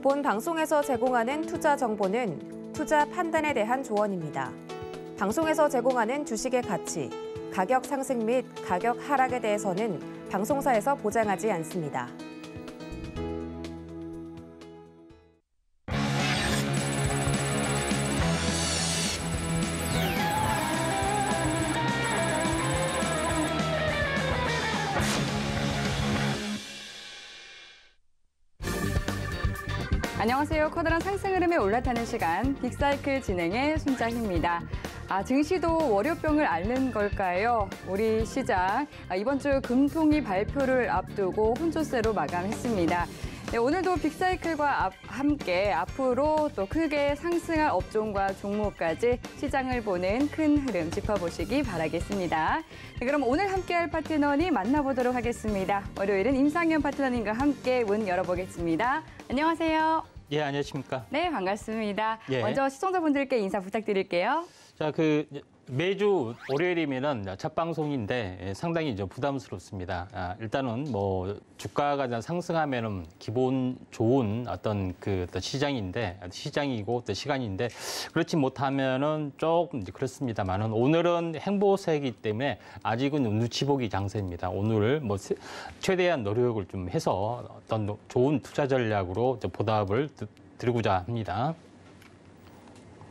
본 방송에서 제공하는 투자 정보는 투자 판단에 대한 조언입니다. 방송에서 제공하는 주식의 가치, 가격 상승 및 가격 하락에 대해서는 방송사에서 보장하지 않습니다. 안녕하세요. 커다란 상승 흐름에 올라타는 시간, 빅사이클 진행의 손장희입니다. 증시도 월요병을 앓는 걸까요? 우리 시장 이번 주 금통위 발표를 앞두고 혼조세로 마감했습니다. 네, 오늘도 빅사이클과 함께 앞으로 또 크게 상승할 업종과 종목까지 시장을 보는 큰 흐름 짚어보시기 바라겠습니다. 네, 그럼 오늘 함께할 파트너님 만나보도록 하겠습니다. 월요일은 임상현 파트너님과 함께 문 열어보겠습니다. 안녕하세요. 예, 안녕하십니까? 네, 반갑습니다. 예. 먼저 시청자분들께 인사 부탁드릴게요. 자, 매주 월요일이면은 첫 방송인데 상당히 부담스럽습니다. 일단은 주가가 상승하면은 기본 좋은 어떤 시장이고 또 시간인데 그렇지 못하면은 조금 그렇습니다만은 오늘은 행보세이기 때문에 아직은 눈치 보기 장세입니다. 오늘 최대한 노력을 좀 해서 어떤 좋은 투자 전략으로 보답을 드리고자 합니다.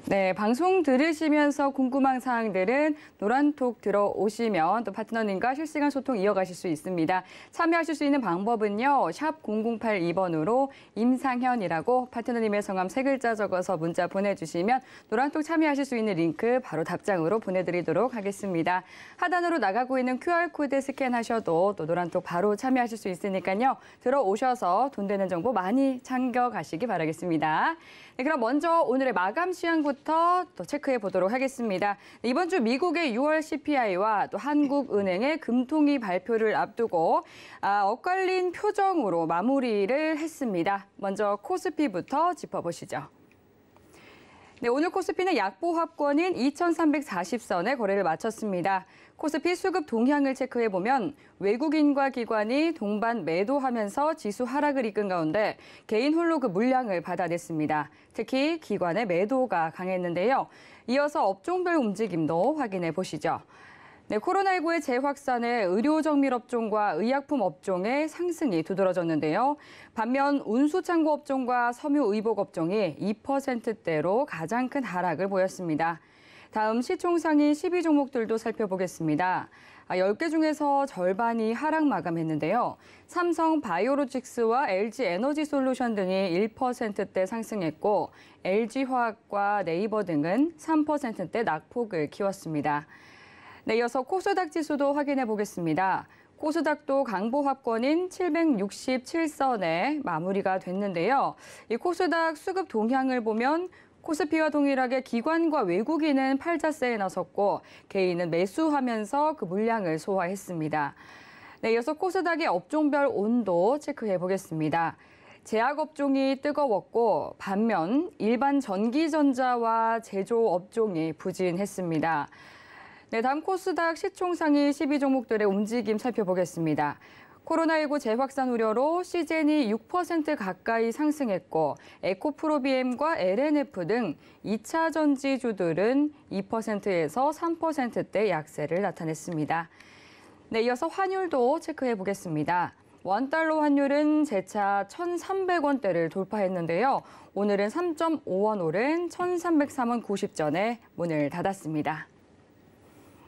네, 방송 들으시면서 궁금한 사항들은 노란톡 들어오시면 또 파트너님과 실시간 소통 이어가실 수 있습니다. 참여하실 수 있는 방법은요. 샵 0082번으로 임상현이라고 파트너님의 성함 3글자 적어서 문자 보내주시면 노란톡 참여하실 수 있는 링크 바로 답장으로 보내드리도록 하겠습니다. 하단으로 나가고 있는 QR코드 스캔하셔도 또 노란톡 바로 참여하실 수 있으니까요. 들어오셔서 돈 되는 정보 많이 챙겨가시기 바라겠습니다. 네, 그럼 먼저 오늘의 마감 시황부터 또 체크해 보도록 하겠습니다. 이번 주 미국의 6월 CPI와 또 한국은행의 금통위 발표를 앞두고 엇갈린 표정으로 마무리를 했습니다. 먼저 코스피부터 짚어보시죠. 네, 오늘 코스피는 약보합권인 2,340선에 거래를 마쳤습니다. 코스피 수급 동향을 체크해보면 외국인과 기관이 동반 매도하면서 지수 하락을 이끈 가운데 개인 홀로 그 물량을 받아냈습니다. 특히 기관의 매도가 강했는데요. 이어서 업종별 움직임도 확인해 보시죠. 네, 코로나19의 재확산에 의료정밀업종과 의약품 업종의 상승이 두드러졌는데요. 반면 운수창고 업종과 섬유의복 업종이 2%대로 가장 큰 하락을 보였습니다. 다음 시총상위 12종목들도 살펴보겠습니다. 10개 중에서 절반이 하락 마감했는데요. 삼성 바이오로직스와 LG 에너지솔루션 등이 1%대 상승했고 LG화학과 네이버 등은 3%대 낙폭을 키웠습니다. 네, 이어서 코스닥 지수도 확인해 보겠습니다. 코스닥도 강보합권인 767선에 마무리가 됐는데요. 이 코스닥 수급 동향을 보면 코스피와 동일하게 기관과 외국인은 팔자세에 나섰고 개인은 매수하면서 그 물량을 소화했습니다. 네, 이어서 코스닥의 업종별 온도 체크해 보겠습니다. 제약업종이 뜨거웠고 반면 일반 전기전자와 제조업종이 부진했습니다. 네, 다음 코스닥 시총상위 12종목들의 움직임 살펴보겠습니다. 코로나19 재확산 우려로 시젠이 6% 가까이 상승했고 에코프로비엠과 LNF 등 2차 전지주들은 2%에서 3%대 약세를 나타냈습니다. 네, 이어서 환율도 체크해 보겠습니다. 원달러 환율은 재차 1,300원대를 돌파했는데요. 오늘은 3.5원 오른 1,303원 90전에 문을 닫았습니다.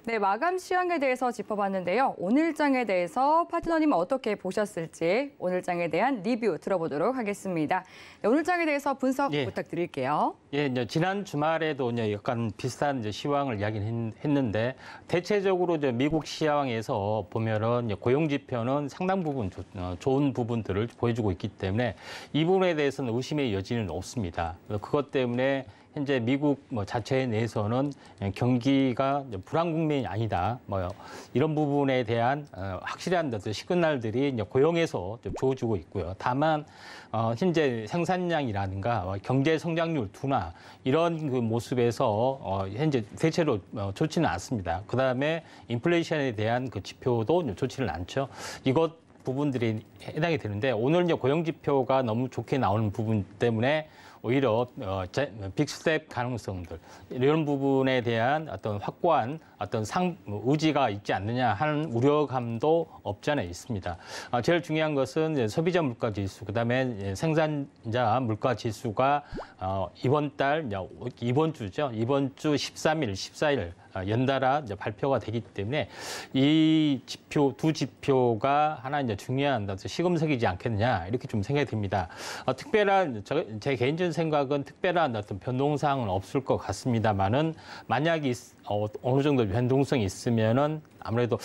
네, 마감 시황에 대해서 짚어봤는데요. 오늘장에 대해서 파트너님은 어떻게 보셨을지 오늘장에 대한 리뷰 들어보도록 하겠습니다. 네, 오늘장에 대해서 분석 부탁드릴게요. 예, 지난 주말에도 약간 비슷한 시황을 이야기했는데 대체적으로 미국 시황에서 보면은 고용 지표는 상당 부분 좋은 부분들을 보여주고 있기 때문에 이 부분에 대해서는 의심의 여지는 없습니다. 그것 때문에 현재 미국 자체 내에서는 경기가 불안 국면이 아니다. 이런 부분에 대한 확실한 시그널들이 고용에서 좀 주어지고 있고요. 다만 현재 생산량이라든가 경제 성장률 둔화 이런 그 모습에서 현재 대체로 좋지는 않습니다. 그다음에 인플레이션에 대한 그 지표도 좋지는 않죠. 이것 부분들이 해당이 되는데 오늘 이제 고용 지표가 너무 좋게 나오는 부분 때문에 오히려 빅스텝 가능성들 이런 부분에 대한 어떤 확고한 어떤 의지가 있지 않느냐 하는 우려감도 없지 않아 있습니다. 제일 중요한 것은 이제 소비자 물가 지수, 그다음에 생산자 물가 지수가 이번 주죠. 이번 주 13일, 14일 연달아 이제 발표가 되기 때문에 이 두 지표가 하나 이제 중요한 시금석이지 않겠느냐 이렇게 좀 생각이 듭니다. 특별한 제 개인적인 생각은 특별한 어떤 변동사항은 없을 것 같습니다만은 만약에 어느 정도 변동성이 있으면은 아무래도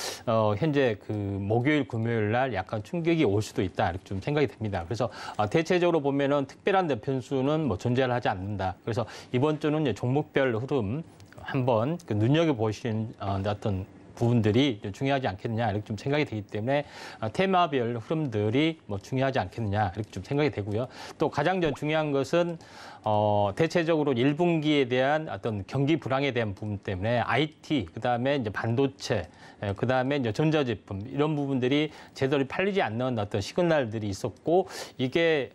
현재 그 목요일, 금요일 날 약간 충격이 올 수도 있다 이렇게 좀 생각이 듭니다. 그래서 대체적으로 보면은 특별한 변수는 뭐 존재를 하지 않는다. 그래서 이번 주는 이제 종목별 흐름 한번 눈여겨보시는 어떤 부분들이 중요하지 않겠느냐 이렇게 좀 생각이 되기 때문에 테마별 흐름들이 뭐 중요하지 않겠느냐 이렇게 좀 생각이 되고요. 또 가장 중요한 것은 대체적으로 1분기에 대한 어떤 경기 불황에 대한 부분 때문에 IT, 그다음에 이제 반도체, 그다음에 이제 전자제품 이런 부분들이 제대로 팔리지 않는 어떤 시그널들이 있었고 이게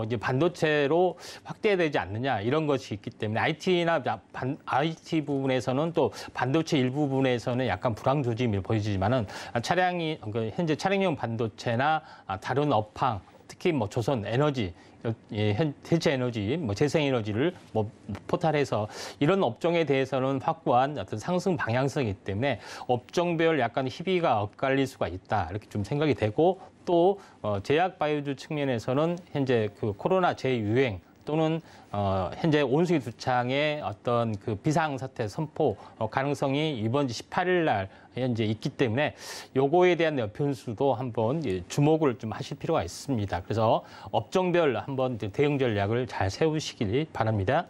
이제 반도체로 확대되지 않느냐 이런 것이 있기 때문에 IT 부분에서는 또 반도체 일부분에서는 약간 불황 조짐이 보이지만은 현재 차량용 반도체나 다른 업황 특히 뭐 조선 에너지 대체 에너지, 뭐 재생 에너지를 뭐 포탈해서 이런 업종에 대해서는 확고한 어떤 상승 방향성이기 때문에 업종별 약간 희비가 엇갈릴 수가 있다 이렇게 좀 생각이 되고 또 제약 바이오주 측면에서는 현재 그 코로나 재유행 또는 현재 온수기 두창의 어떤 그 비상사태 선포 가능성이 이번 주 18일 날 현재 있기 때문에 요거에 대한 변수도 한번 주목을 좀 하실 필요가 있습니다. 그래서 업종별 한번 대응 전략을 잘 세우시길 바랍니다.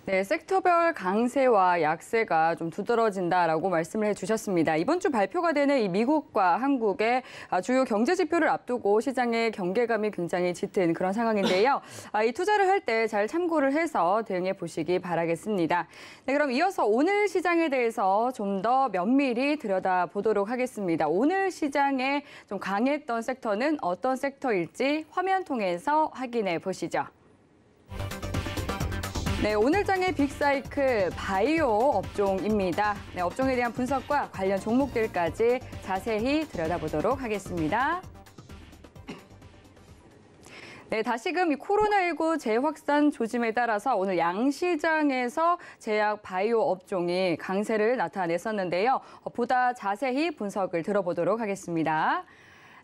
네, 섹터별 강세와 약세가 좀 두드러진다라고 말씀을 해주셨습니다. 이번 주 발표가 되는 이 미국과 한국의 주요 경제 지표를 앞두고 시장의 경계감이 굉장히 짙은 그런 상황인데요. 이 투자를 할 때 잘 참고를 해서 대응해 보시기 바라겠습니다. 네, 그럼 이어서 오늘 시장에 대해서 좀 더 면밀히 들여다보도록 하겠습니다. 오늘 시장에 좀 강했던 섹터는 어떤 섹터일지 화면 통해서 확인해 보시죠. 네, 오늘 장의 빅사이클 바이오 업종입니다. 네, 업종에 대한 분석과 관련 종목들까지 자세히 들여다보도록 하겠습니다. 네, 다시금 이 코로나19 재확산 조짐에 따라서 오늘 양시장에서 제약 바이오 업종이 강세를 나타냈었는데요. 보다 자세히 분석을 들어보도록 하겠습니다.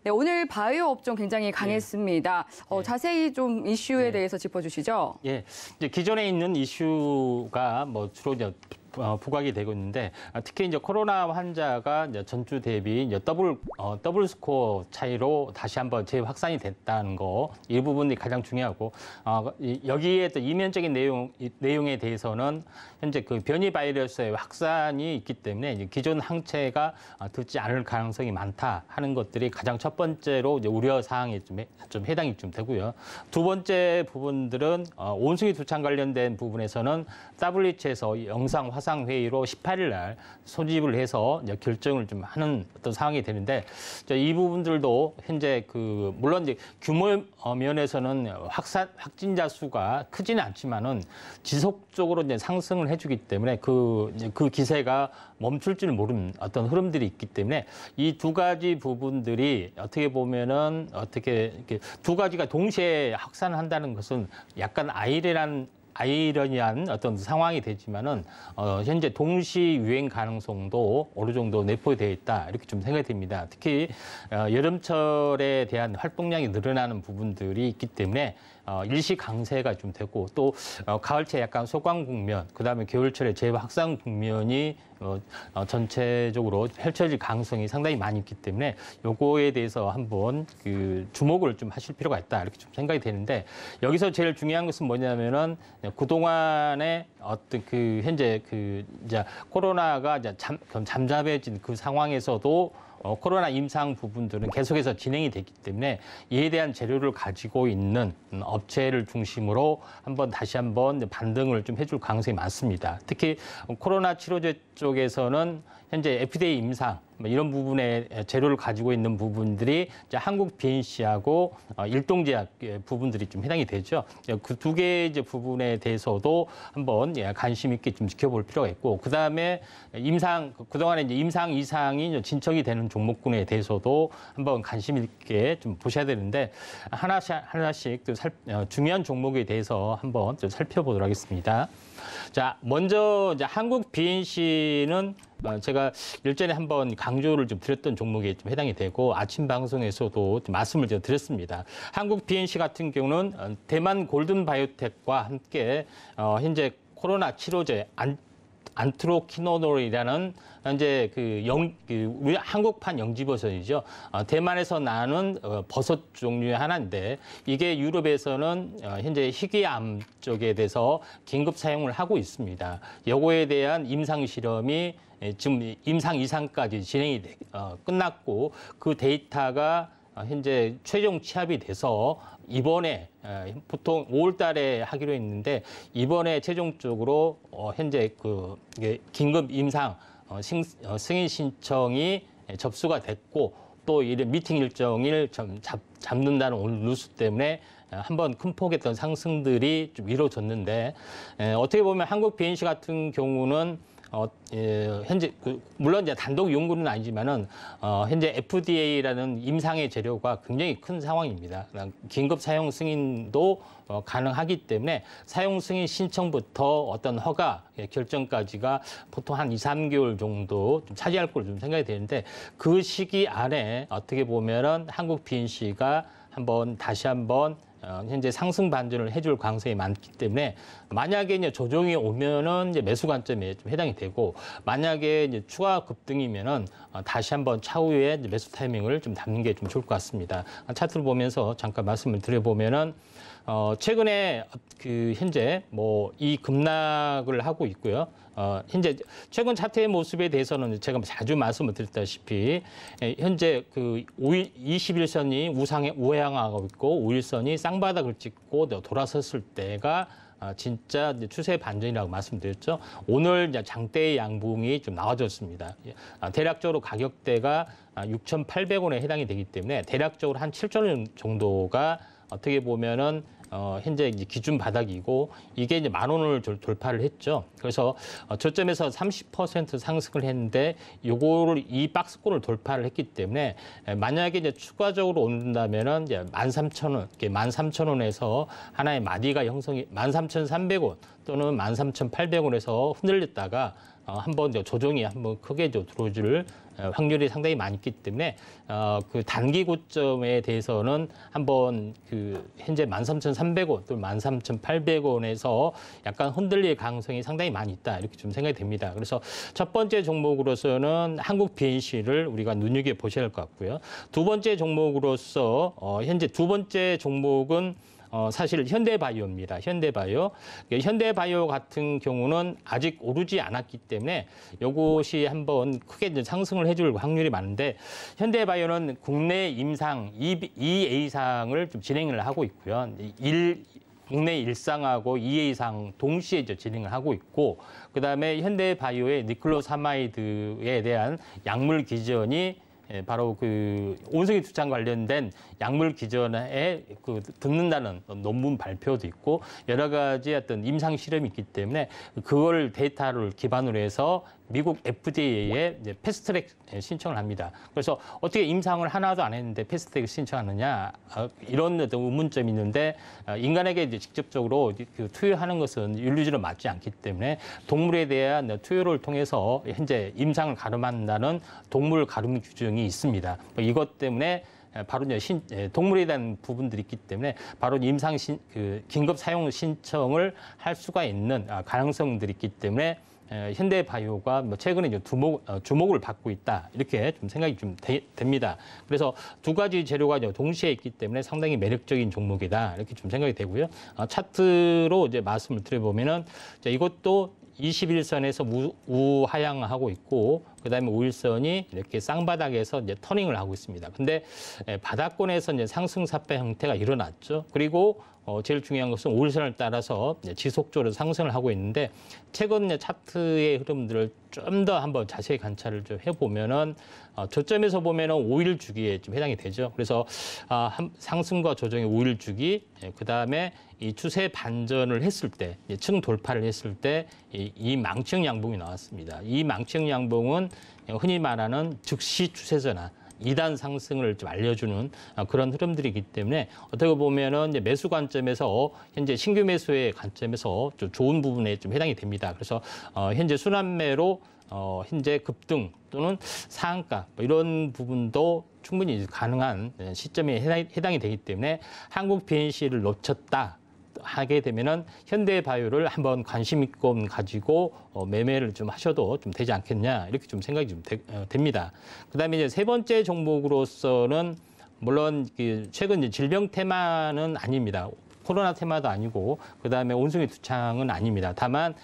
네, 오늘 바이오 업종 굉장히 강했습니다. 자세히 좀 이슈에 대해서 짚어주시죠. 예, 이제 기존에 있는 이슈가 뭐 주로 이제 부각이 되고 있는데 특히 이제 코로나 환자가 이제 전주 대비 이제 더블 스코어 차이로 다시 한번 재확산이 됐다는 거 이 부분이 가장 중요하고 여기에 또 이면적인 내용에 대해서는 현재 그 변이 바이러스의 확산이 있기 때문에 이제 기존 항체가 듣지 않을 가능성이 많다 하는 것들이 가장 첫 번째로 이제 우려 사항에 좀 해당이 좀 되고요. 두 번째 부분들은 온수기 두창 관련된 부분에서는 WHO에서 영상 화상 회의로 18일 날 소집을 해서 이제 결정을 좀 하는 어떤 상황이 되는데 이 부분들도 현재 그 물론 이제 규모 면에서는 확진자 수가 크지는 않지만은 지속적으로 이제 상승을 해주기 때문에 그 기세가 멈출 줄 모르는 어떤 흐름들이 있기 때문에 이 두 가지 부분들이 어떻게 보면은 이렇게 두 가지가 동시에 확산한다는 것은 약간 아이러니한 어떤 상황이 되지만은 현재 동시 유행 가능성도 어느 정도 내포되어 있다 이렇게 좀 생각이 됩니다. 특히 여름철에 대한 활동량이 늘어나는 부분들이 있기 때문에 일시 강세가 좀 되고 또 가을철에 약간 소강 국면, 그다음에 겨울철에 재확산 국면이 전체적으로 펼쳐질 가능성이 상당히 많이 있기 때문에 요거에 대해서 한번 그 주목을 좀 하실 필요가 있다 이렇게 좀 생각이 되는데 여기서 제일 중요한 것은 뭐냐면은 그동안에 어떤 그 현재 그 이제 코로나가 이제 잠잠해진 그 상황에서도 코로나 임상 부분들은 계속해서 진행이 됐기 때문에 이에 대한 재료를 가지고 있는 업체를 중심으로 다시 한번 반등을 좀 해줄 가능성이 많습니다. 특히 코로나 치료제 쪽에서는 현재 FDA 임상 뭐 이런 부분에 재료를 가지고 있는 부분들이 이제 한국 BNC하고 일동제약 부분들이 좀 해당이 되죠. 그 두 개의 이제 부분에 대해서도 한번 관심 있게 좀 지켜볼 필요가 있고, 그 다음에 그동안에 이제 임상 이상이 진척이 되는 종목군에 대해서도 한번 관심 있게 좀 보셔야 되는데, 하나씩 또 중요한 종목에 대해서 한번 좀 살펴보도록 하겠습니다. 자, 먼저 이제 한국 BNC는 제가 일전에 한번 강조를 좀 드렸던 종목에 좀 해당이 되고, 아침 방송에서도 좀 말씀을 좀 드렸습니다. 한국 BNC 같은 경우는 대만 골든바이오텍과 함께 현재 코로나 치료제 안트로키노놀이라는 현재 우리 한국판 영지버섯이죠. 대만에서 나는 버섯 종류의 하나인데, 이게 유럽에서는 현재 희귀암 쪽에 대해서 긴급 사용을 하고 있습니다. 요거에 대한 임상 실험이 지금 임상 이상까지 진행이 끝났고, 그 데이터가 현재 최종 취합이 돼서 이번에 보통 5월 달에 하기로 했는데, 이번에 최종적으로 현재 긴급 임상 승인 신청이 접수가 됐고, 또 이런 미팅 일정을 잡는다는 오늘 뉴스 때문에 한번 큰 폭의 어떤 상승들이 좀 이루어졌는데, 어떻게 보면 한국 BNC 같은 경우는 현재 물론 이제 단독 연구는 아니지만은 현재 FDA라는 임상의 재료가 굉장히 큰 상황입니다. 긴급 사용 승인도 가능하기 때문에 사용 승인 신청부터 어떤 허가 결정까지가 보통 한 2, 3개월 정도 좀 차지할 걸로 좀 생각이 되는데, 그 시기 안에 어떻게 보면은 한국 BNC가 다시 한번 현재 상승 반전을 해줄 가능성이 많기 때문에, 만약에 이제 조정이 오면은 이제 매수 관점에 좀 해당이 되고, 만약에 이제 추가 급등이면은 다시 한번 차후에 이제 매수 타이밍을 좀 잡는 게 좀 좋을 것 같습니다. 차트를 보면서 잠깐 말씀을 드려보면은 최근에 현재 이 급락을 하고 있고요. 현재 최근 차트의 모습에 대해서는 제가 자주 말씀을 드렸다시피, 현재 21선이 우상향하고 있고 5일선이 쌍바닥을 찍고 돌아섰을 때가 진짜 이제 추세 반전이라고 말씀드렸죠. 오늘 이제 장대의 양봉이 좀 나와졌습니다. 대략적으로 가격대가 6,800원에 해당이 되기 때문에 대략적으로 한 7,000원 정도가 어떻게 보면은 현재 이제 기준 바닥이고, 이게 이제 10,000원을 돌파를 했죠. 그래서 저점에서 30% 상승을 했는데, 요거를 이 박스권을 돌파를 했기 때문에 만약에 이제 추가적으로 온다면은 이제 13,000원, 13,000원에서 하나의 마디가 형성이 13,300원 또는 13,800원에서 흔들렸다가 한번 조정이 한번 크게 들어줄 확률이 상당히 많이 있기 때문에 그 단기 고점에 대해서는 한번 현재 13,300원 또 13,800원에서 약간 흔들릴 가능성이 상당히 많이 있다, 이렇게 좀 생각이 됩니다. 그래서 첫 번째 종목으로서는 한국 BNC를 우리가 눈여겨 보셔야 할 것 같고요. 두 번째 종목으로서 현재 두 번째 종목은 사실 현대바이오입니다. 현대바이오 같은 경우는 아직 오르지 않았기 때문에 이것이 한번 크게 이제 상승을 해줄 확률이 많은데, 현대바이오는 국내 임상 2A상을 좀 진행을 하고 있고요. 국내 1상하고 2A상 동시에 이제 진행을 하고 있고, 그다음에 현대바이오의 니클로사마이드에 대한 약물 기전이 바로 온성이 투창 관련된 약물 기전에 듣는다는 논문 발표도 있고, 여러 가지 어떤 임상 실험이 있기 때문에 그걸 데이터를 기반으로 해서 미국 FDA에 이제 패스트트랙 신청을 합니다. 그래서 어떻게 임상을 하나도 안 했는데 패스트트랙 신청하느냐, 이런 어떤 의문점이 있는데, 인간에게 이제 직접적으로 투여하는 것은 윤리적으로 맞지 않기 때문에 동물에 대한 투여를 통해서 현재 임상을 가름한다는 동물 가름 규정이 있습니다. 이것 때문에 바로 이제 동물에 대한 부분들이 있기 때문에 바로 임상 긴급 사용 신청을 할 수가 있는 가능성들이 있기 때문에 현대바이오가 최근에 이제 주목을 받고 있다, 이렇게 좀 생각이 좀 됩니다. 그래서 두 가지 재료가 동시에 있기 때문에 상당히 매력적인 종목이다, 이렇게 좀 생각이 되고요. 차트로 이제 말씀을 드려보면은 이것도 21선에서 우하향하고 있고, 그다음에 5일선이 이렇게 쌍바닥에서 이제 터닝을 하고 있습니다. 근데 바닥권에서 이제 상승사패 형태가 일어났죠. 그리고 제일 중요한 것은 5일선을 따라서 지속적으로 상승을 하고 있는데 최근 차트의 흐름들을 좀 더 한번 자세히 관찰을 좀 해보면은 저점에서 보면은 5일 주기에 좀 해당이 되죠. 그래서 상승과 조정의 5일 주기, 그다음에 이 추세 반전을 했을 때, 층 돌파를 했을 때 이 망치형 양봉이 나왔습니다. 이 망치형 양봉은 흔히 말하는 즉시 추세전환, 2단 상승을 좀 알려주는 그런 흐름들이기 때문에 어떻게 보면은 이제 매수 관점에서 현재 신규 매수의 관점에서 좀 좋은 부분에 좀 해당이 됩니다. 그래서 현재 순환매로 현재 급등 또는 상한가 뭐 이런 부분도 충분히 가능한 시점에 해당이 되기 때문에 한국 PNC를 놓쳤다 하게 되면은 현대바이오를 한번 관심 있고 가지고 매매를 좀 하셔도 좀 되지 않겠냐 이렇게 좀 생각이 좀 됩니다. 그다음에 이제 세 번째 종목으로서는 물론 최근 이제 질병 테마는 아닙니다. 코로나 테마도 아니고 그다음에 온숭이 두창은 아닙니다. 다만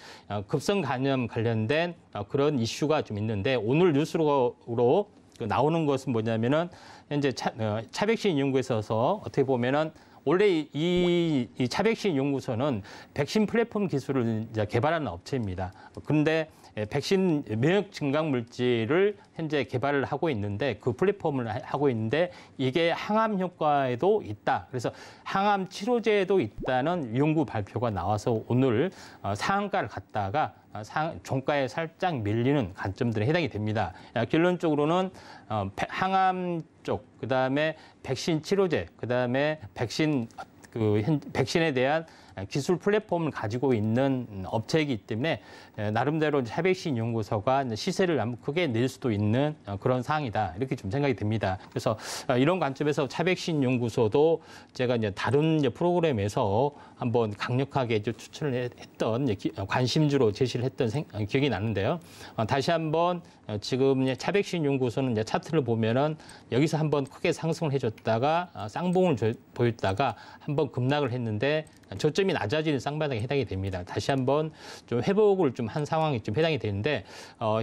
급성 감염 관련된 그런 이슈가 좀 있는데 오늘 뉴스로 나오는 것은 뭐냐면은 현재 차백신 연구에 있어서 어떻게 보면은 원래 이 차백신 연구소는 백신 플랫폼 기술을 이제 개발하는 업체입니다. 그런데 백신 면역 증강 물질을 현재 개발을 하고 있는데 그 플랫폼을 하고 있는데 이게 항암 효과에도 있다. 그래서 항암 치료제에도 있다는 연구 발표가 나와서 오늘 상한가를 갔다가 종가에 살짝 밀리는 관점들에 해당이 됩니다. 결론적으로는 항암 쪽, 그다음에 백신 치료제, 그다음에 백신에 대한 기술 플랫폼을 가지고 있는 업체이기 때문에 나름대로 차백신 연구소가 시세를 크게 낼 수도 있는 그런 사항이다. 이렇게 좀 생각이 듭니다. 그래서 이런 관점에서 차백신 연구소도 제가 이제 다른 프로그램에서 한번 강력하게 추천을 했던 관심주로 제시를 했던 기억이 나는데요. 다시 한번 지금 차백신 연구소는 이제 차트를 보면은 여기서 한번 크게 상승을 해줬다가 쌍봉을 보였다가 한번 급락을 했는데 저점이 낮아지는 쌍바닥에 해당이 됩니다. 다시 한번 좀 회복을 좀 한 상황이 좀 해당이 되는데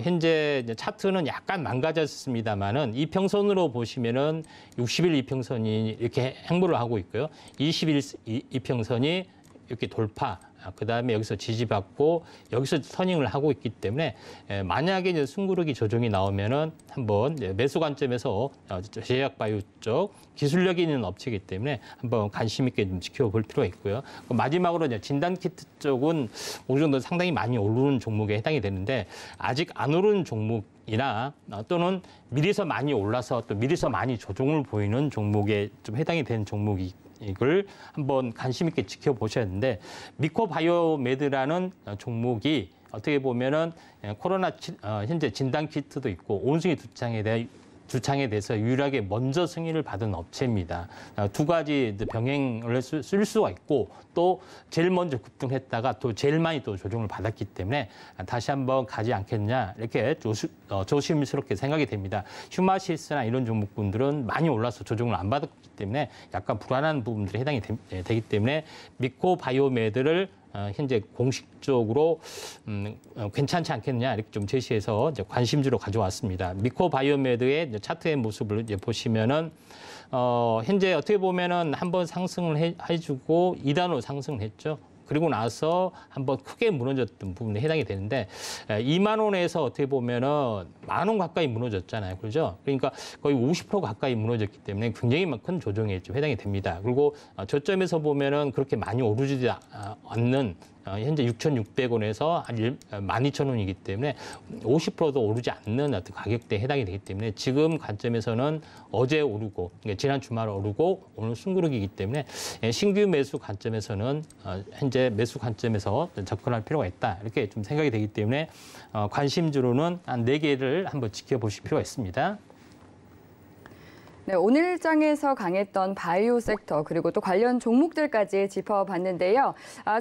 현재 차트는 약간 망가졌습니다만은 이평선으로 보시면은 60일 이평선이 이렇게 행보를 하고 있고요. 20일 이평선이 이렇게 돌파. 그다음에 여기서 지지받고 여기서 터닝을 하고 있기 때문에 만약에 이제 숨구르기 조정이 나오면은 한번 매수 관점에서 제약바이오 쪽 기술력이 있는 업체이기 때문에 한번 관심 있게 좀 지켜볼 필요가 있고요. 마지막으로 이제 진단키트 쪽은 어느 정도 상당히 많이 오르는 종목에 해당이 되는데 아직 안 오르는 종목이나 또는 미리서 많이 올라서 또 미리서 많이 조정을 보이는 종목에 좀 해당이 되는 종목이 이걸 한번 관심 있게 지켜보셔야 하는데 미코바이오메드라는 종목이 어떻게 보면은 코로나 현재 진단 키트도 있고 온숭이 두창에 대해서 유일하게 먼저 승인을 받은 업체입니다. 두 가지 병행을 쓸 수가 있고 또 제일 먼저 급등했다가 또 제일 많이 또 조정을 받았기 때문에 다시 한번 가지 않겠냐 이렇게 조심스럽게 생각이 됩니다. 휴마시스나 이런 종목군들은 많이 올라서 조정을 안 받았기 때문에 약간 불안한 부분들이 해당이 되기 때문에 미코바이오메드를 현재 공식적으로 괜찮지 않겠느냐 이렇게 좀 제시해서 이제 관심주로 가져왔습니다. 미코바이오메드의 차트의 모습을 이제 보시면은 현재 어떻게 보면은 한번 상승을 해주고 2단으로 상승을 했죠. 그리고 나서 한번 크게 무너졌던 부분에 해당이 되는데 2만 원에서 어떻게 보면은 10,000원 가까이 무너졌잖아요. 그렇죠? 그러니까 거의 50% 가까이 무너졌기 때문에 굉장히 큰 조정에 좀 해당이 됩니다. 그리고 저점에서 보면은 그렇게 많이 오르지 않는 현재 6,600원에서 한 12,000원이기 때문에 50%도 오르지 않는 어떤 가격대에 해당이 되기 때문에 지금 관점에서는 어제 오르고 그러니까 지난 주말 오르고 오늘 숨구르기이기 때문에 신규 매수 관점에서는 현재 매수 관점에서 접근할 필요가 있다. 이렇게 좀 생각이 되기 때문에 관심주로는 한 4개를 한번 지켜보실 필요가 있습니다. 네, 오늘 장에서 강했던 바이오 섹터 그리고 또 관련 종목들까지 짚어봤는데요.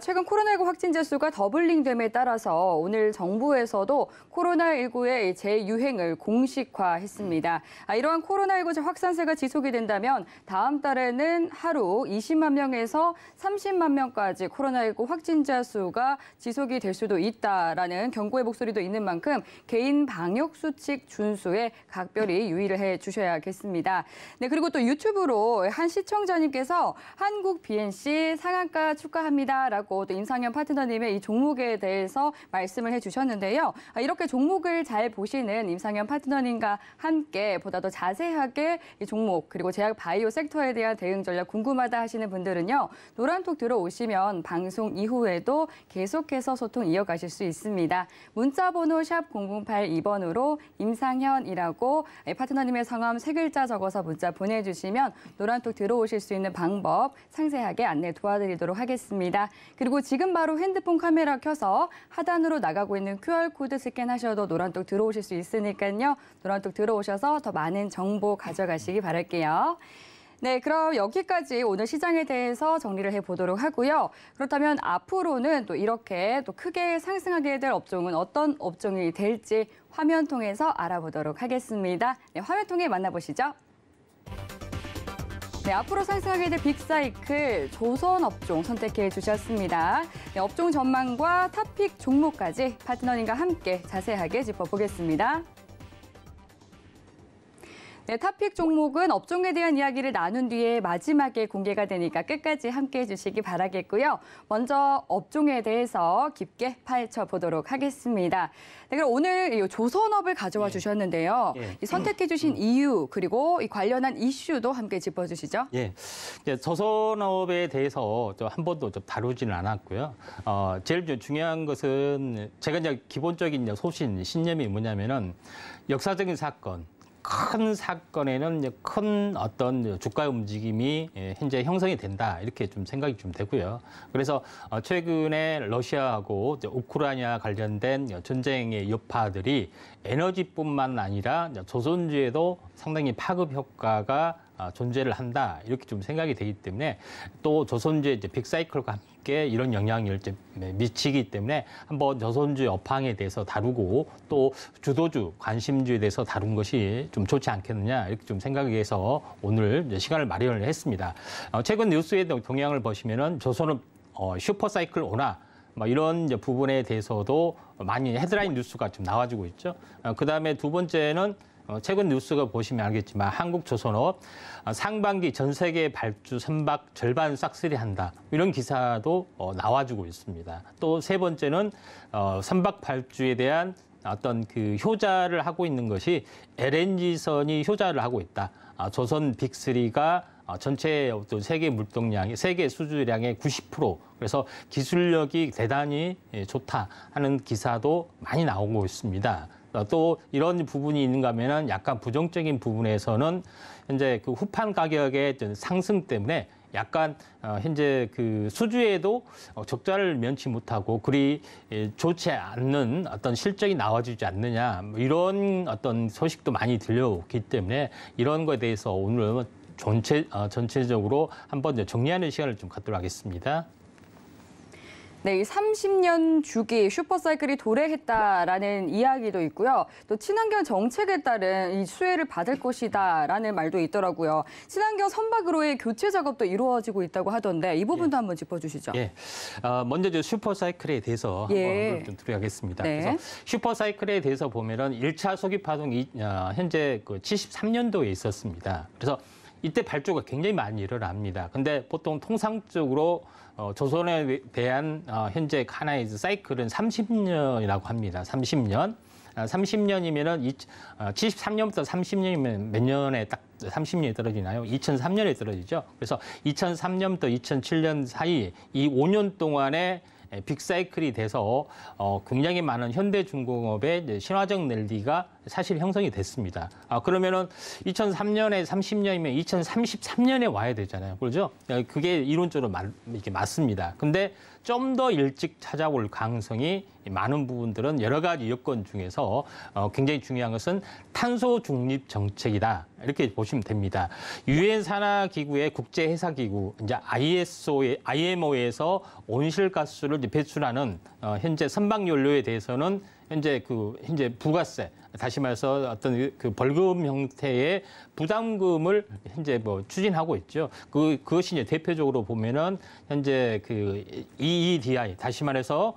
최근 코로나19 확진자 수가 더블링됨에 따라서 오늘 정부에서도 코로나19의 재유행을 공식화했습니다. 이러한 코로나19 확산세가 지속이 된다면 다음 달에는 하루 20만 명에서 30만 명까지 코로나19 확진자 수가 지속이 될 수도 있다라는 경고의 목소리도 있는 만큼 개인 방역 수칙 준수에 각별히 유의를 해 주셔야겠습니다. 네, 그리고 또 유튜브로 한 시청자님께서 한국 BNC 상한가 축하합니다라고 또 임상현 파트너님의 이 종목에 대해서 말씀을 해주셨는데요. 이렇게 종목을 잘 보시는 임상현 파트너님과 함께 보다 더 자세하게 이 종목 그리고 제약 바이오 섹터에 대한 대응 전략 궁금하다 하시는 분들은요. 노란톡 들어오시면 방송 이후에도 계속해서 소통 이어가실 수 있습니다. 문자번호 샵 0082번으로 임상현이라고 파트너님의 성함 3글자 적어서 문자 보내주시면 노란톡 들어오실 수 있는 방법 상세하게 안내 도와드리도록 하겠습니다. 그리고 지금 바로 핸드폰 카메라 켜서 하단으로 나가고 있는 QR코드 스캔하셔도 노란톡 들어오실 수 있으니까요. 노란톡 들어오셔서 더 많은 정보 가져가시기 바랄게요. 네, 그럼 여기까지 오늘 시장에 대해서 정리를 해보도록 하고요. 그렇다면 앞으로는 또 이렇게 또 크게 상승하게 될 업종은 어떤 업종이 될지 화면 통해서 알아보도록 하겠습니다. 네, 화면 통해 만나보시죠. 네, 앞으로 상승하게 될 빅사이클 조선 업종 선택해 주셨습니다. 네, 업종 전망과 탑픽 종목까지 파트너님과 함께 자세하게 짚어보겠습니다. 네, 탑픽 종목은 업종에 대한 이야기를 나눈 뒤에 마지막에 공개가 되니까 끝까지 함께해 주시기 바라겠고요. 먼저 업종에 대해서 깊게 파헤쳐 보도록 하겠습니다. 네, 그럼 오늘 이 조선업을 가져와 주셨는데요. 이 선택해 주신 이유 그리고 이 관련한 이슈도 함께 짚어주시죠. 예, 조선업에 대해서 한 번도 좀 다루지는 않았고요. 제일 중요한 것은 제가 이제 기본적인 소신, 신념이 뭐냐면은 역사적인 사건. 큰 사건에는 이제 큰 어떤 주가 움직임이 현재 형성이 된다 이렇게 좀 생각이 좀 되고요. 그래서 최근에 러시아하고 우크라이나 관련된 전쟁의 여파들이 에너지뿐만 아니라 조선주에도 상당히 파급 효과가 존재를 한다 이렇게 좀 생각이 되기 때문에 또 조선주의 이제 빅사이클과 함께 이런 영향을 미치기 때문에 한번 조선주 업황에 대해서 다루고 또 주도주 관심주에 대해서 다룬 것이 좀 좋지 않겠느냐 이렇게 좀 생각해서 오늘 시간을 마련을 했습니다. 최근 뉴스의 동향을 보시면은 조선업 슈퍼사이클 오나 뭐 이런 이제 부분에 대해서도 많이 헤드라인 뉴스가 좀 나와주고 있죠. 그다음에 두 번째는 최근 뉴스가 보시면 알겠지만 한국조선업 상반기 전 세계 발주 선박 절반 싹쓸이한다 이런 기사도 나와주고 있습니다. 또 세 번째는 선박 발주에 대한 어떤 그 효자를 하고 있는 것이 LNG선이 효자를 하고 있다. 조선 빅3가 전체 어떤 세계 물동량이 세계 수주량의 90% 그래서 기술력이 대단히 좋다 하는 기사도 많이 나오고 있습니다. 또 이런 부분이 있는가 하면은 약간 부정적인 부분에서는 현재 그 후판 가격의 상승 때문에 약간 현재 그 수주에도 적자를 면치 못하고 그리 좋지 않는 어떤 실적이 나와주지 않느냐 이런 어떤 소식도 많이 들려오기 때문에 이런 거에 대해서 오늘 전체적으로 한번 정리하는 시간을 좀 갖도록 하겠습니다. 네, 이 30년 주기 슈퍼사이클이 도래했다라는 이야기도 있고요. 또 친환경 정책에 따른 이 수혜를 받을 것이다라는 말도 있더라고요. 친환경 선박으로의 교체 작업도 이루어지고 있다고 하던데 이 부분도 한번 짚어주시죠. 예, 먼저 슈퍼사이클에 대해서 한번 좀 드려야겠습니다. 네. 그래서 슈퍼사이클에 대해서 보면은 1차 소기 파동이 현재 그 73년도에 있었습니다. 그래서 이때 발주가 굉장히 많이 일어납니다. 근데 보통 통상적으로 조선에 대한 현재 하나의 사이클은 30년이라고 합니다. 30년. 30년이면은 73년부터 30년이면 몇 년에 딱 30년이 떨어지나요? 2003년에 떨어지죠. 그래서 2003년부터 2007년 사이 이 5년 동안에 빅사이클이 돼서 굉장히 많은 현대중공업의 신화적 랠리가 사실 형성이 됐습니다. 그러면은 2003년에 30년이면 2033년에 와야 되잖아요. 그렇죠? 그게 이론적으로 이렇게 맞습니다. 근데 좀 더 일찍 찾아올 가능성이 많은 부분들은 여러 가지 여건 중에서 굉장히 중요한 것은 탄소 중립 정책이다. 이렇게 보시면 됩니다. 유엔 산하 기구의 국제 회사 기구 이제 IMO에서 온실가스를 배출하는 현재 선박 연료에 대해서는 현재 부가세, 다시 말해서 어떤 그 벌금 형태의 부담금을 현재 추진하고 있죠. 그것이 이제 대표적으로 보면은 현재 그 EEDI, 다시 말해서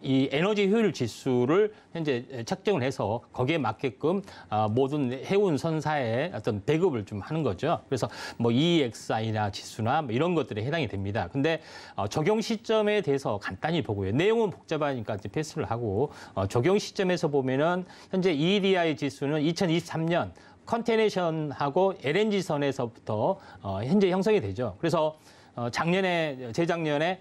이 에너지 효율 지수를 현재 책정을 해서 거기에 맞게끔 모든 해운 선사에 어떤 배급을 좀 하는 거죠. 그래서 EEXI나 지수나 이런 것들에 해당이 됩니다. 근데 적용 시점에 대해서 간단히 보고요. 내용은 복잡하니까 패스를 하고 적용 시점에서 보면은 현재 EEDI 지수는 2023년 컨테이너선하고 LNG선에서부터 현재 형성이 되죠. 그래서 재작년에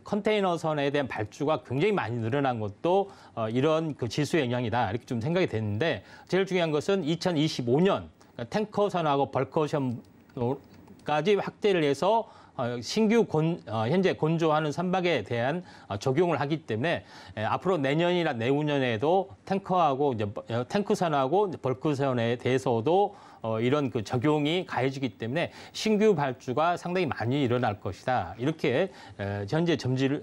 컨테이너선에 대한 발주가 굉장히 많이 늘어난 것도 이런 그 지수 영향이다. 이렇게 좀 생각이 됐는데 제일 중요한 것은 2025년 탱커선하고 벌커선까지 확대를 해서 신규 현재 건조하는 선박에 대한 적용을 하기 때문에 앞으로 내년이나 내후년에도 탱크선하고 벌크선에 대해서도 이런 그 적용이 가해지기 때문에 신규 발주가 상당히 많이 일어날 것이다. 이렇게 현재 점지를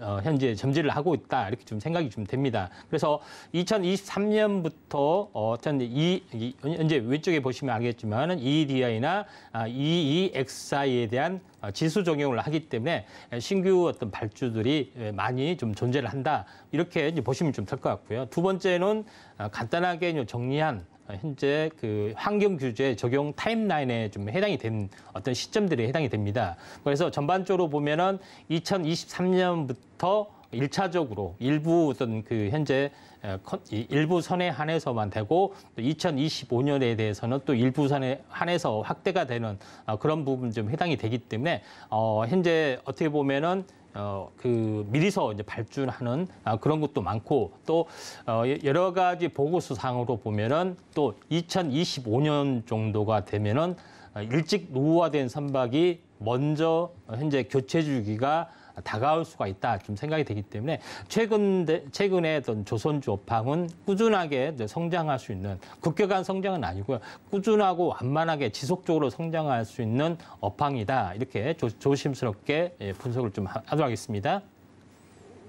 하고 있다. 이렇게 좀 생각이 좀 됩니다. 그래서 2023년부터 현재 왼쪽에 보시면 알겠지만은 EEDI나 EEXI에 대한 지수 적용을 하기 때문에 신규 어떤 발주들이 많이 좀 존재를 한다. 이렇게 이제 보시면 좀 될 것 같고요. 두 번째는 간단하게 정리한 현재 그 환경 규제 적용 타임라인에 좀 해당이 된 어떤 시점들이 해당이 됩니다. 그래서 전반적으로 보면은 2023년부터 1차적으로 일부 어떤 그 현재 일부 선에 한해서만 되고 2025년에 대해서는 또 일부 선에 한해서 확대가 되는 그런 부분 좀 해당이 되기 때문에 현재 어떻게 보면은 미리서 이제 발주하는 그런 것도 많고 또 여러 가지 보고서 상으로 보면은 또 2025년 정도가 되면은 일찍 노후화된 선박이 먼저 현재 교체 주기가 다가올 수가 있다 좀 생각이 되기 때문에 최근에 어떤 조선주 업황은 꾸준하게 성장할 수 있는 급격한 성장은 아니고요. 꾸준하고 완만하게 지속적으로 성장할 수 있는 업황이다. 이렇게 조심스럽게 분석을 좀 하도록 하겠습니다.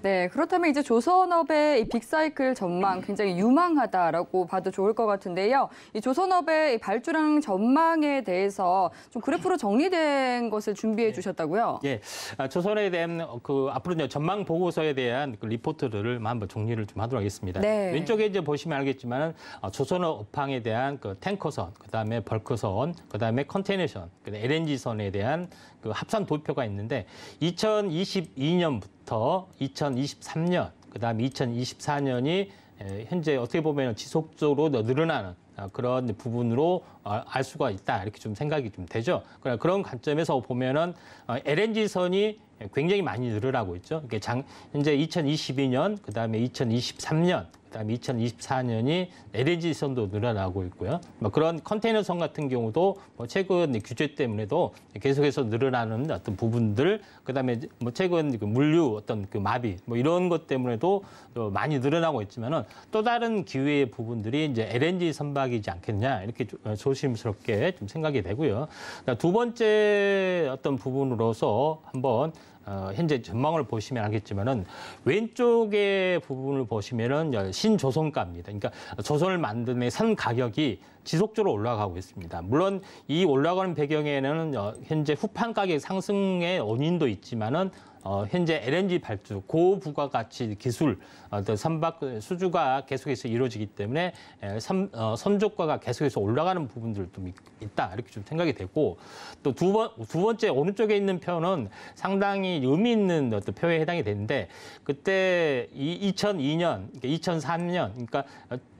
네, 그렇다면 이제 조선업의 이 빅사이클 전망 굉장히 유망하다라고 봐도 좋을 것 같은데요. 이 조선업의 발주량 전망에 대해서 좀 그래프로 정리된 것을 준비해 주셨다고요? 예, 조선에 대한 앞으로 이제 전망 보고서에 대한 그 리포트를 한번 정리를 좀 하도록 하겠습니다. 네. 왼쪽에 이제 보시면 알겠지만 조선업 업황에 대한 그 탱커선, 그다음에 벌크선, 그다음에 컨테이너선, LNG선에 대한 그 합산 도표가 있는데 2022년부터 2023년, 그다음에 2024년이 현재 어떻게 보면 지속적으로 늘어나는 그런 부분으로 알 수가 있다. 이렇게 좀 생각이 좀 되죠. 그런 관점에서 보면은 LNG선이 굉장히 많이 늘어나고 있죠. 현재 2022년, 그다음에 2023년, 그다음에 2024년이 LNG선도 늘어나고 있고요. 그런 컨테이너선 같은 경우도 최근 규제 때문에도 계속해서 늘어나는 어떤 부분들, 그다음에 최근 물류 어떤 그 마비 이런 것 때문에도 많이 늘어나고 있지만은 또 다른 기회의 부분들이 이제 LNG 선박이지 않겠냐 이렇게 조심스럽게 좀 생각이 되고요. 두 번째 어떤 부분으로서 한번 현재 전망을 보시면 알겠지만은 왼쪽의 부분을 보시면은 신조선가입니다. 그러니까 조선을 만드는 선 가격이 지속적으로 올라가고 있습니다. 물론 이 올라가는 배경에는 현재 후판 가격 상승의 원인도 있지만은 현재 LNG 발주 고부가가치 기술 선박 수주가 계속해서 이루어지기 때문에 선조가가 계속해서 올라가는 부분들도 있다 이렇게 좀 생각이 되고 또 두 번째 오른쪽에 있는 표는 상당히 의미 있는 어떤 표에 해당이 되는데 그때 2002년, 2003년 그러니까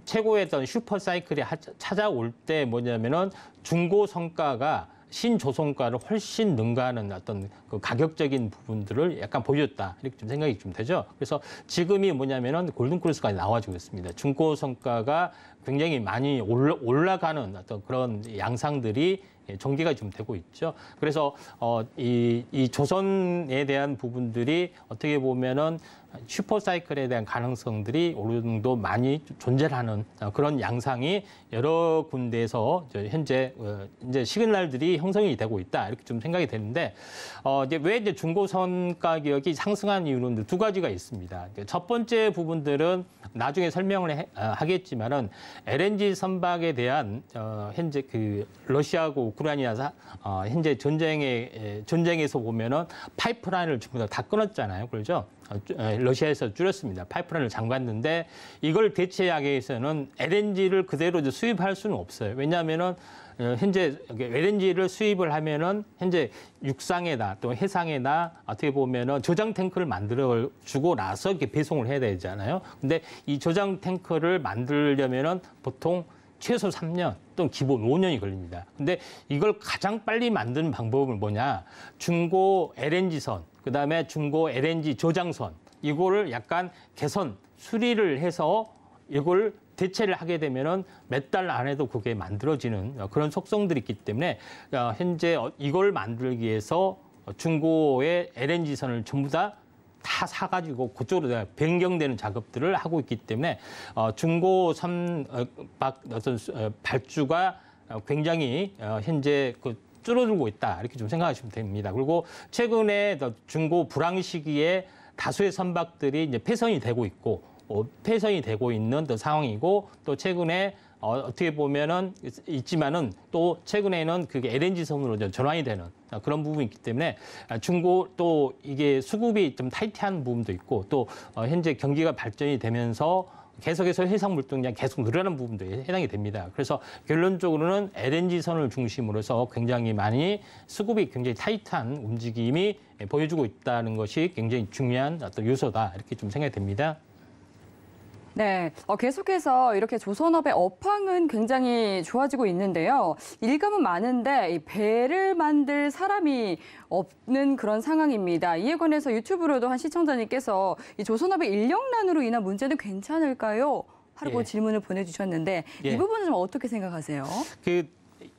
최고의 어떤 슈퍼 사이클이 찾아올 때 뭐냐면은 중고 성과가 신조선가를 훨씬 능가하는 어떤 그 가격적인 부분들을 약간 보여줬다 이렇게 좀 생각이 좀 되죠. 그래서 지금이 뭐냐면은 골든크루스가 나와주고 있습니다. 중고성가가 굉장히 많이 올라가는 어떤 그런 양상들이 전개가 좀 되고 있죠. 그래서 이 조선에 대한 부분들이 어떻게 보면은 슈퍼사이클에 대한 가능성들이 어느 정도 많이 존재하는 그런 양상이 여러 군데에서 현재 이제 시그널들이 형성이 되고 있다 이렇게 좀 생각이 되는데 이제 왜 이제 중고선 가격이 상승한 이유는 두 가지가 있습니다. 첫 번째 부분들은 나중에 설명을 하겠지만은 LNG 선박에 대한 현재 그 러시아하고 우크라이나 현재 전쟁에서 보면은 파이프라인을 전부 다 끊었잖아요, 그렇죠? 러시아에서 줄였습니다. 파이프라인을 잠갔는데 이걸 대체하기 위해서는 LNG를 그대로 수입할 수는 없어요. 왜냐하면은 현재 LNG를 수입을 하면은 현재 육상에다 또 해상에다 어떻게 보면은 저장 탱크를 만들어 주고 나서 이렇게 배송을 해야 되잖아요. 근데 이 저장 탱크를 만들려면은 보통 최소 3년 또는 기본 5년이 걸립니다. 근데 이걸 가장 빨리 만드는 방법은 뭐냐? 중고 LNG선, 그다음에 중고 LNG 저장선 이거를 약간 개선, 수리를 해서 이걸 대체를 하게 되면은 몇 달 안에도 그게 만들어지는 그런 속성들이 있기 때문에 현재 이걸 만들기 위해서 중고의 LNG선을 전부 다 사가지고 그쪽으로 변경되는 작업들을 하고 있기 때문에 중고 선박 어떤 발주가 굉장히 현재 그 줄어들고 있다 이렇게 좀 생각하시면 됩니다. 그리고 최근에 중고 불황 시기에 다수의 선박들이 이제 폐선이 되고 있고 폐선이 되고 있는 상황이고 또 최근에 어떻게 보면은 있지만은 또 최근에는 그게 LNG선으로 전환이 되는 그런 부분이 있기 때문에 중고 또 이게 수급이 좀 타이트한 부분도 있고 또 현재 경기가 발전이 되면서 계속해서 해상 물동량이 계속 늘어나는 부분도 해당이 됩니다. 그래서 결론적으로는 LNG선을 중심으로 해서 굉장히 많이 수급이 굉장히 타이트한 움직임이 보여주고 있다는 것이 굉장히 중요한 어떤 요소다 이렇게 좀 생각이 됩니다. 네, 계속해서 이렇게 조선업의 업황은 굉장히 좋아지고 있는데요. 일감은 많은데 이 배를 만들 사람이 없는 그런 상황입니다. 이에 관해서 유튜브로도 한 시청자님께서 이 조선업의 인력난으로 인한 문제는 괜찮을까요? 하고 예. 질문을 보내주셨는데 예. 이 부분은 좀 어떻게 생각하세요?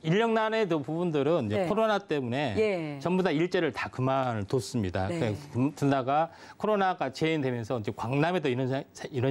인력난의 부분들은 이제 네. 코로나 때문에 예. 전부 다 일제를 다 그만뒀습니다. 네. 두다가 코로나가 재현되면서 이제 광남에도 이런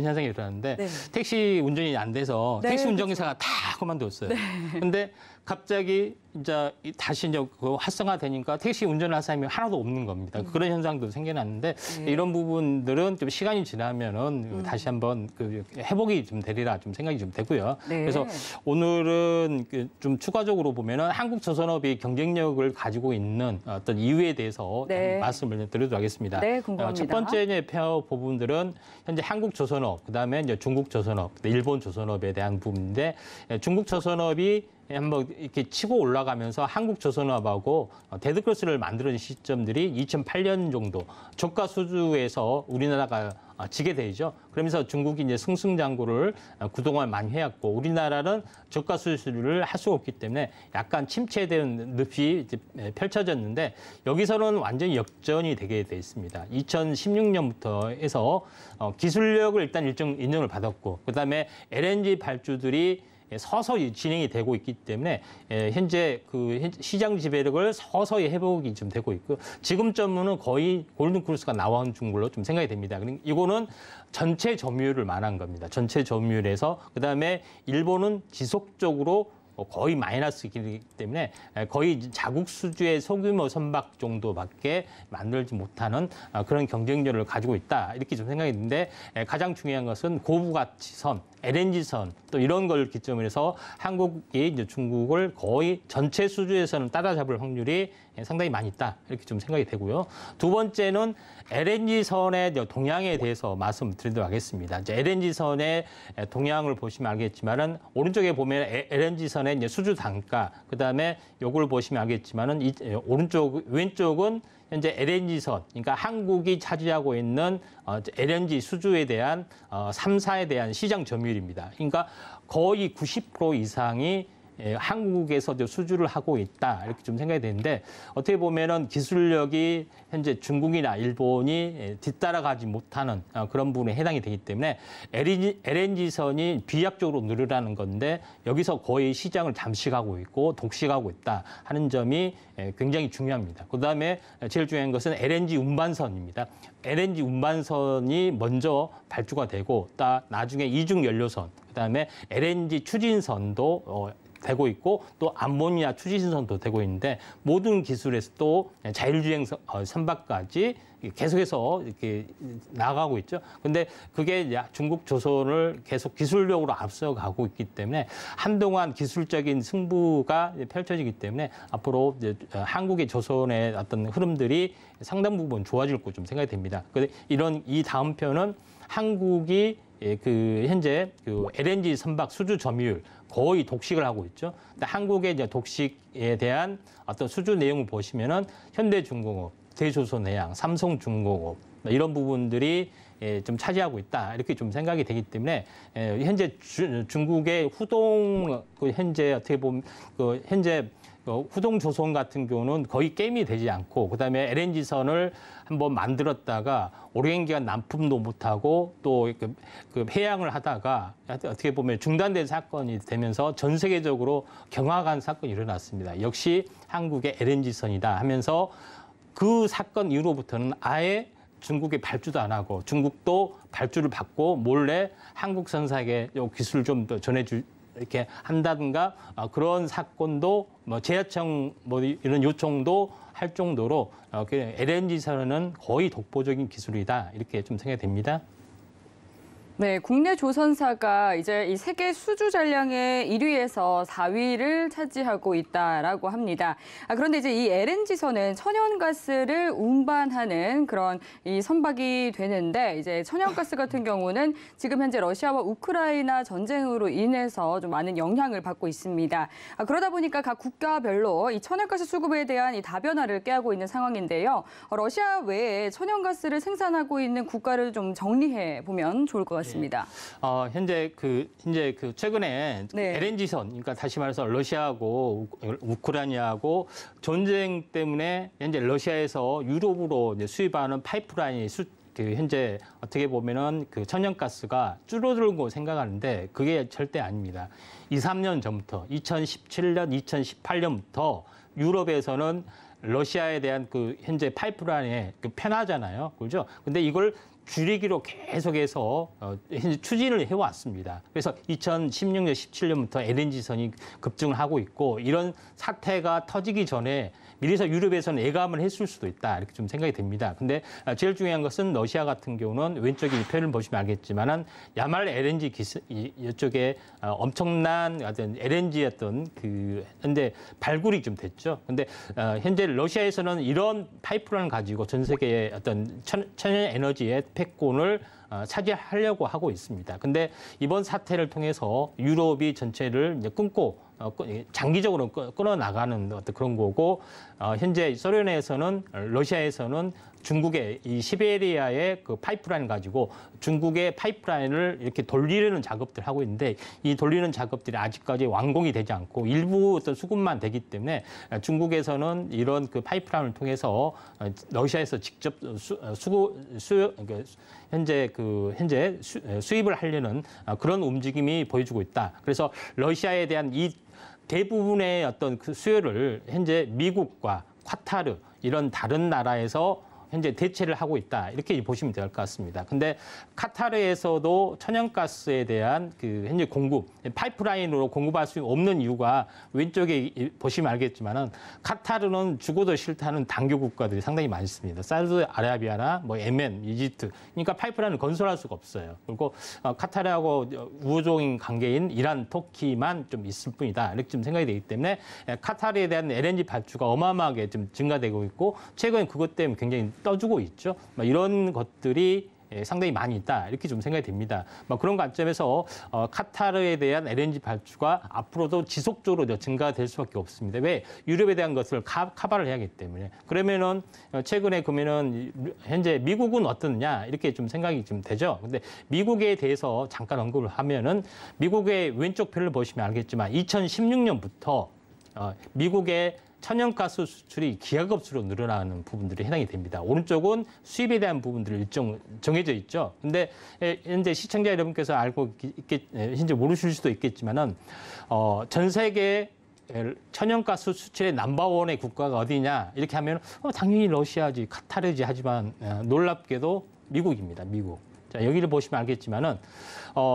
현상이 일어났는데 네. 택시 운전이 안 돼서 네, 택시 운전기사가 다 그만뒀어요. 근데 갑자기 이제 다시 이제 그 활성화되니까 택시 운전을 할 사람이 하나도 없는 겁니다. 그런 현상도 생겨났는데 네. 이런 부분들은 좀 시간이 지나면은 다시 한번 그 회복이 좀 되리라 좀 생각이 좀 되고요. 네. 그래서 오늘은 좀 추가적으로 보면은 한국조선업이 경쟁력을 가지고 있는 어떤 이유에 대해서 네. 말씀을 드리도록 하겠습니다. 네, 궁금합니다. 첫 번째 페어 부분들은 현재 한국조선업, 그다음에 이제 중국조선업, 일본조선업에 대한 부분인데 중국조선업이 한번 이렇게 치고 올라가면서 한국조선업하고 데드크로스를 만드는 시점들이 2008년 정도 저가 수주에서 우리나라가 지게 되죠. 그러면서 중국이 이제 승승장구를 그동안 많이 해왔고 우리나라는 저가 수주를 할 수 없기 때문에 약간 침체된 늪이 펼쳐졌는데 여기서는 완전히 역전이 되게 돼 있습니다. 2016년부터 해서 기술력을 일단 일정 인정을 받았고 그다음에 LNG 발주들이 서서히 진행이 되고 있기 때문에 현재 그 시장 지배력을 서서히 회복이 좀 되고 있고 지금쯤은 거의 골든크루스가 나온 걸로 좀 생각이 됩니다. 이거는 전체 점유율을 말한 겁니다. 전체 점유율에서 그다음에 일본은 지속적으로 거의 마이너스이기 때문에 거의 자국 수주의 소규모 선박 정도밖에 만들지 못하는 그런 경쟁력을 가지고 있다. 이렇게 좀 생각이 드는데 가장 중요한 것은 고부가치선, LNG선 또 이런 걸 기점으로 해서 한국이 이제 중국을 거의 전체 수주에서는 따라잡을 확률이 상당히 많이 있다. 이렇게 좀 생각이 되고요. 두 번째는 LNG선의 동향에 대해서 말씀드리도록 하겠습니다. 이제 LNG선의 동향을 보시면 알겠지만은 오른쪽에 보면 LNG선의 이제 수주 단가, 그다음에 요걸 보시면 알겠지만은 왼쪽은 현재 LNG선, 그러니까 한국이 차지하고 있는 LNG 수주에 대한 3사에 대한 시장 점유율입니다. 그러니까 거의 90% 이상이 한국에서 수주를 하고 있다 이렇게 좀 생각이 되는데 어떻게 보면은 기술력이 현재 중국이나 일본이 뒤따라가지 못하는 그런 부분에 해당이 되기 때문에 LNG선이 비약적으로 늘으라는 건데 여기서 거의 시장을 잠식하고 있고 독식하고 있다 하는 점이 굉장히 중요합니다. 그다음에 제일 중요한 것은 LNG 운반선입니다. LNG 운반선이 먼저 발주가 되고 나중에 이중 연료선, 그다음에 LNG 추진선도 되고 있고 또 암모니아 추진선도 되고 있는데 모든 기술에서 또 자율주행 선박까지 계속해서 이렇게 나가고 있죠. 근데 그게 중국 조선을 계속 기술력으로 앞서가고 있기 때문에 한동안 기술적인 승부가 펼쳐지기 때문에 앞으로 이제 한국의 조선의 어떤 흐름들이 상당 부분 좋아질 거 좀 생각이 됩니다. 이 다음 편은 한국이 현재 LNG 선박 수주 점유율 거의 독식을 하고 있죠. 근데 한국의 이제 독식에 대한 어떤 수주 내용을 보시면은 현대중공업, 대조선해양, 삼성중공업 이런 부분들이 좀 차지하고 있다 이렇게 좀 생각이 되기 때문에 현재 중국의 후동 현재 어떻게 보면 현재 후동 조선 같은 경우는 거의 게임이 되지 않고 그다음에 LNG선을 한번 만들었다가 오랜 기간 납품도 못하고 또 해양을 하다가 어떻게 보면 중단된 사건이 되면서 전 세계적으로 경악한 사건이 일어났습니다. 역시 한국의 LNG선이다 하면서 그 사건 이후로부터는 아예 중국에 발주도 안 하고 중국도 발주를 받고 몰래 한국 선사에게 기술을 좀 더 이렇게 한다든가 그런 사건도 제하청 이런 요청도 할 정도로 LNG선은 거의 독보적인 기술이다 이렇게 좀 생각이 됩니다. 네, 국내 조선사가 이제 이 세계 수주 잔량의 1위에서 4위를 차지하고 있다라고 합니다. 그런데 이제 이 LNG선은 천연가스를 운반하는 그런 이 선박이 되는데 이제 천연가스 같은 경우는 지금 현재 러시아와 우크라이나 전쟁으로 인해서 좀 많은 영향을 받고 있습니다. 그러다 보니까 각 국가별로 이 천연가스 수급에 대한 이 다변화를 꾀하고 있는 상황인데요. 러시아 외에 천연가스를 생산하고 있는 국가를 좀 정리해 보면 좋을 것 같습니다. 현재 최근에 네. LNG선, 그러니까 다시 말해서 러시아하고 우크라이나하고 전쟁 때문에 현재 러시아에서 유럽으로 이제 수입하는 파이프라인이 현재 어떻게 보면은 천연가스가 줄어들고 생각하는데 그게 절대 아닙니다. 2, 3년 전부터 2017년, 2018년부터 유럽에서는 러시아에 대한 현재 파이프라인에 편하잖아요. 그렇죠? 근데 이걸 줄이기로 계속해서 현재 추진을 해왔습니다. 그래서 2016년, 17년부터 LNG선이 급증을 하고 있고 이런 사태가 터지기 전에 미리서 유럽에서는 예감을 했을 수도 있다 이렇게 좀 생각이 됩니다. 근데 제일 중요한 것은 러시아 같은 경우는 왼쪽에 이 표를 보시면 알겠지만은 야말 LNG 이쪽에 엄청난 어떤 LNG였던 현재 발굴이 좀 됐죠. 근데 현재 러시아에서는 이런 파이프라인을 가지고 전 세계의 어떤 천연 에너지의 패권을 차지하려고 하고 있습니다. 근데 이번 사태를 통해서 유럽이 전체를 이제 끊고 장기적으로 끊어나가는 어떤 그런 거고 현재 소련에서는 러시아에서는 중국의 이 시베리아의 파이프라인 가지고 중국의 파이프라인을 이렇게 돌리려는 작업들을 하고 있는데 이 돌리는 작업들이 아직까지 완공이 되지 않고 일부 어떤 수급만 되기 때문에 중국에서는 이런 파이프라인을 통해서 러시아에서 직접 현재 수입을 하려는 그런 움직임이 보여주고 있다. 그래서 러시아에 대한 이 대부분의 어떤 수요를 현재 미국과 카타르 이런 다른 나라에서 현재 대체를 하고 있다. 이렇게 보시면 될 것 같습니다. 근데 카타르에서도 천연가스에 대한 현재 공급, 파이프라인으로 공급할 수 없는 이유가 왼쪽에 보시면 알겠지만은 카타르는 죽어도 싫다는 당교 국가들이 상당히 많이 있습니다. 사우디아라비아나 예멘, 이집트. 그러니까 파이프라인을 건설할 수가 없어요. 그리고 카타르하고 우호적인 관계인 이란, 터키만 좀 있을 뿐이다. 이렇게 좀 생각이 되기 때문에 카타르에 대한 LNG 발주가 어마어마하게 좀 증가되고 있고 최근에 그것 때문에 굉장히 떠주고 있죠. 이런 것들이 상당히 많이 있다 이렇게 좀 생각이 됩니다. 그런 관점에서 카타르에 대한 LNG 발주가 앞으로도 지속적으로 증가될 수밖에 없습니다. 왜? 유럽에 대한 것을 커버를 해야 하기 때문에. 그러면은 최근에 그러면은 현재 미국은 어떻느냐 이렇게 좀 생각이 좀 되죠. 근데 미국에 대해서 잠깐 언급을 하면은 미국의 왼쪽 표를 보시면 알겠지만 2016년부터 미국의 천연가스 수출이 기하급수로 늘어나는 부분들이 해당이 됩니다. 오른쪽은 수입에 대한 부분들이 정해져 있죠. 근데 현재 시청자 여러분께서 알고 현재 모르실 수도 있겠지만은 전 세계 천연가스 수출의 넘버원의 국가가 어디냐 이렇게 하면 당연히 러시아지, 카타르지 하지만 놀랍게도 미국입니다. 미국. 자, 여기를 보시면 알겠지만은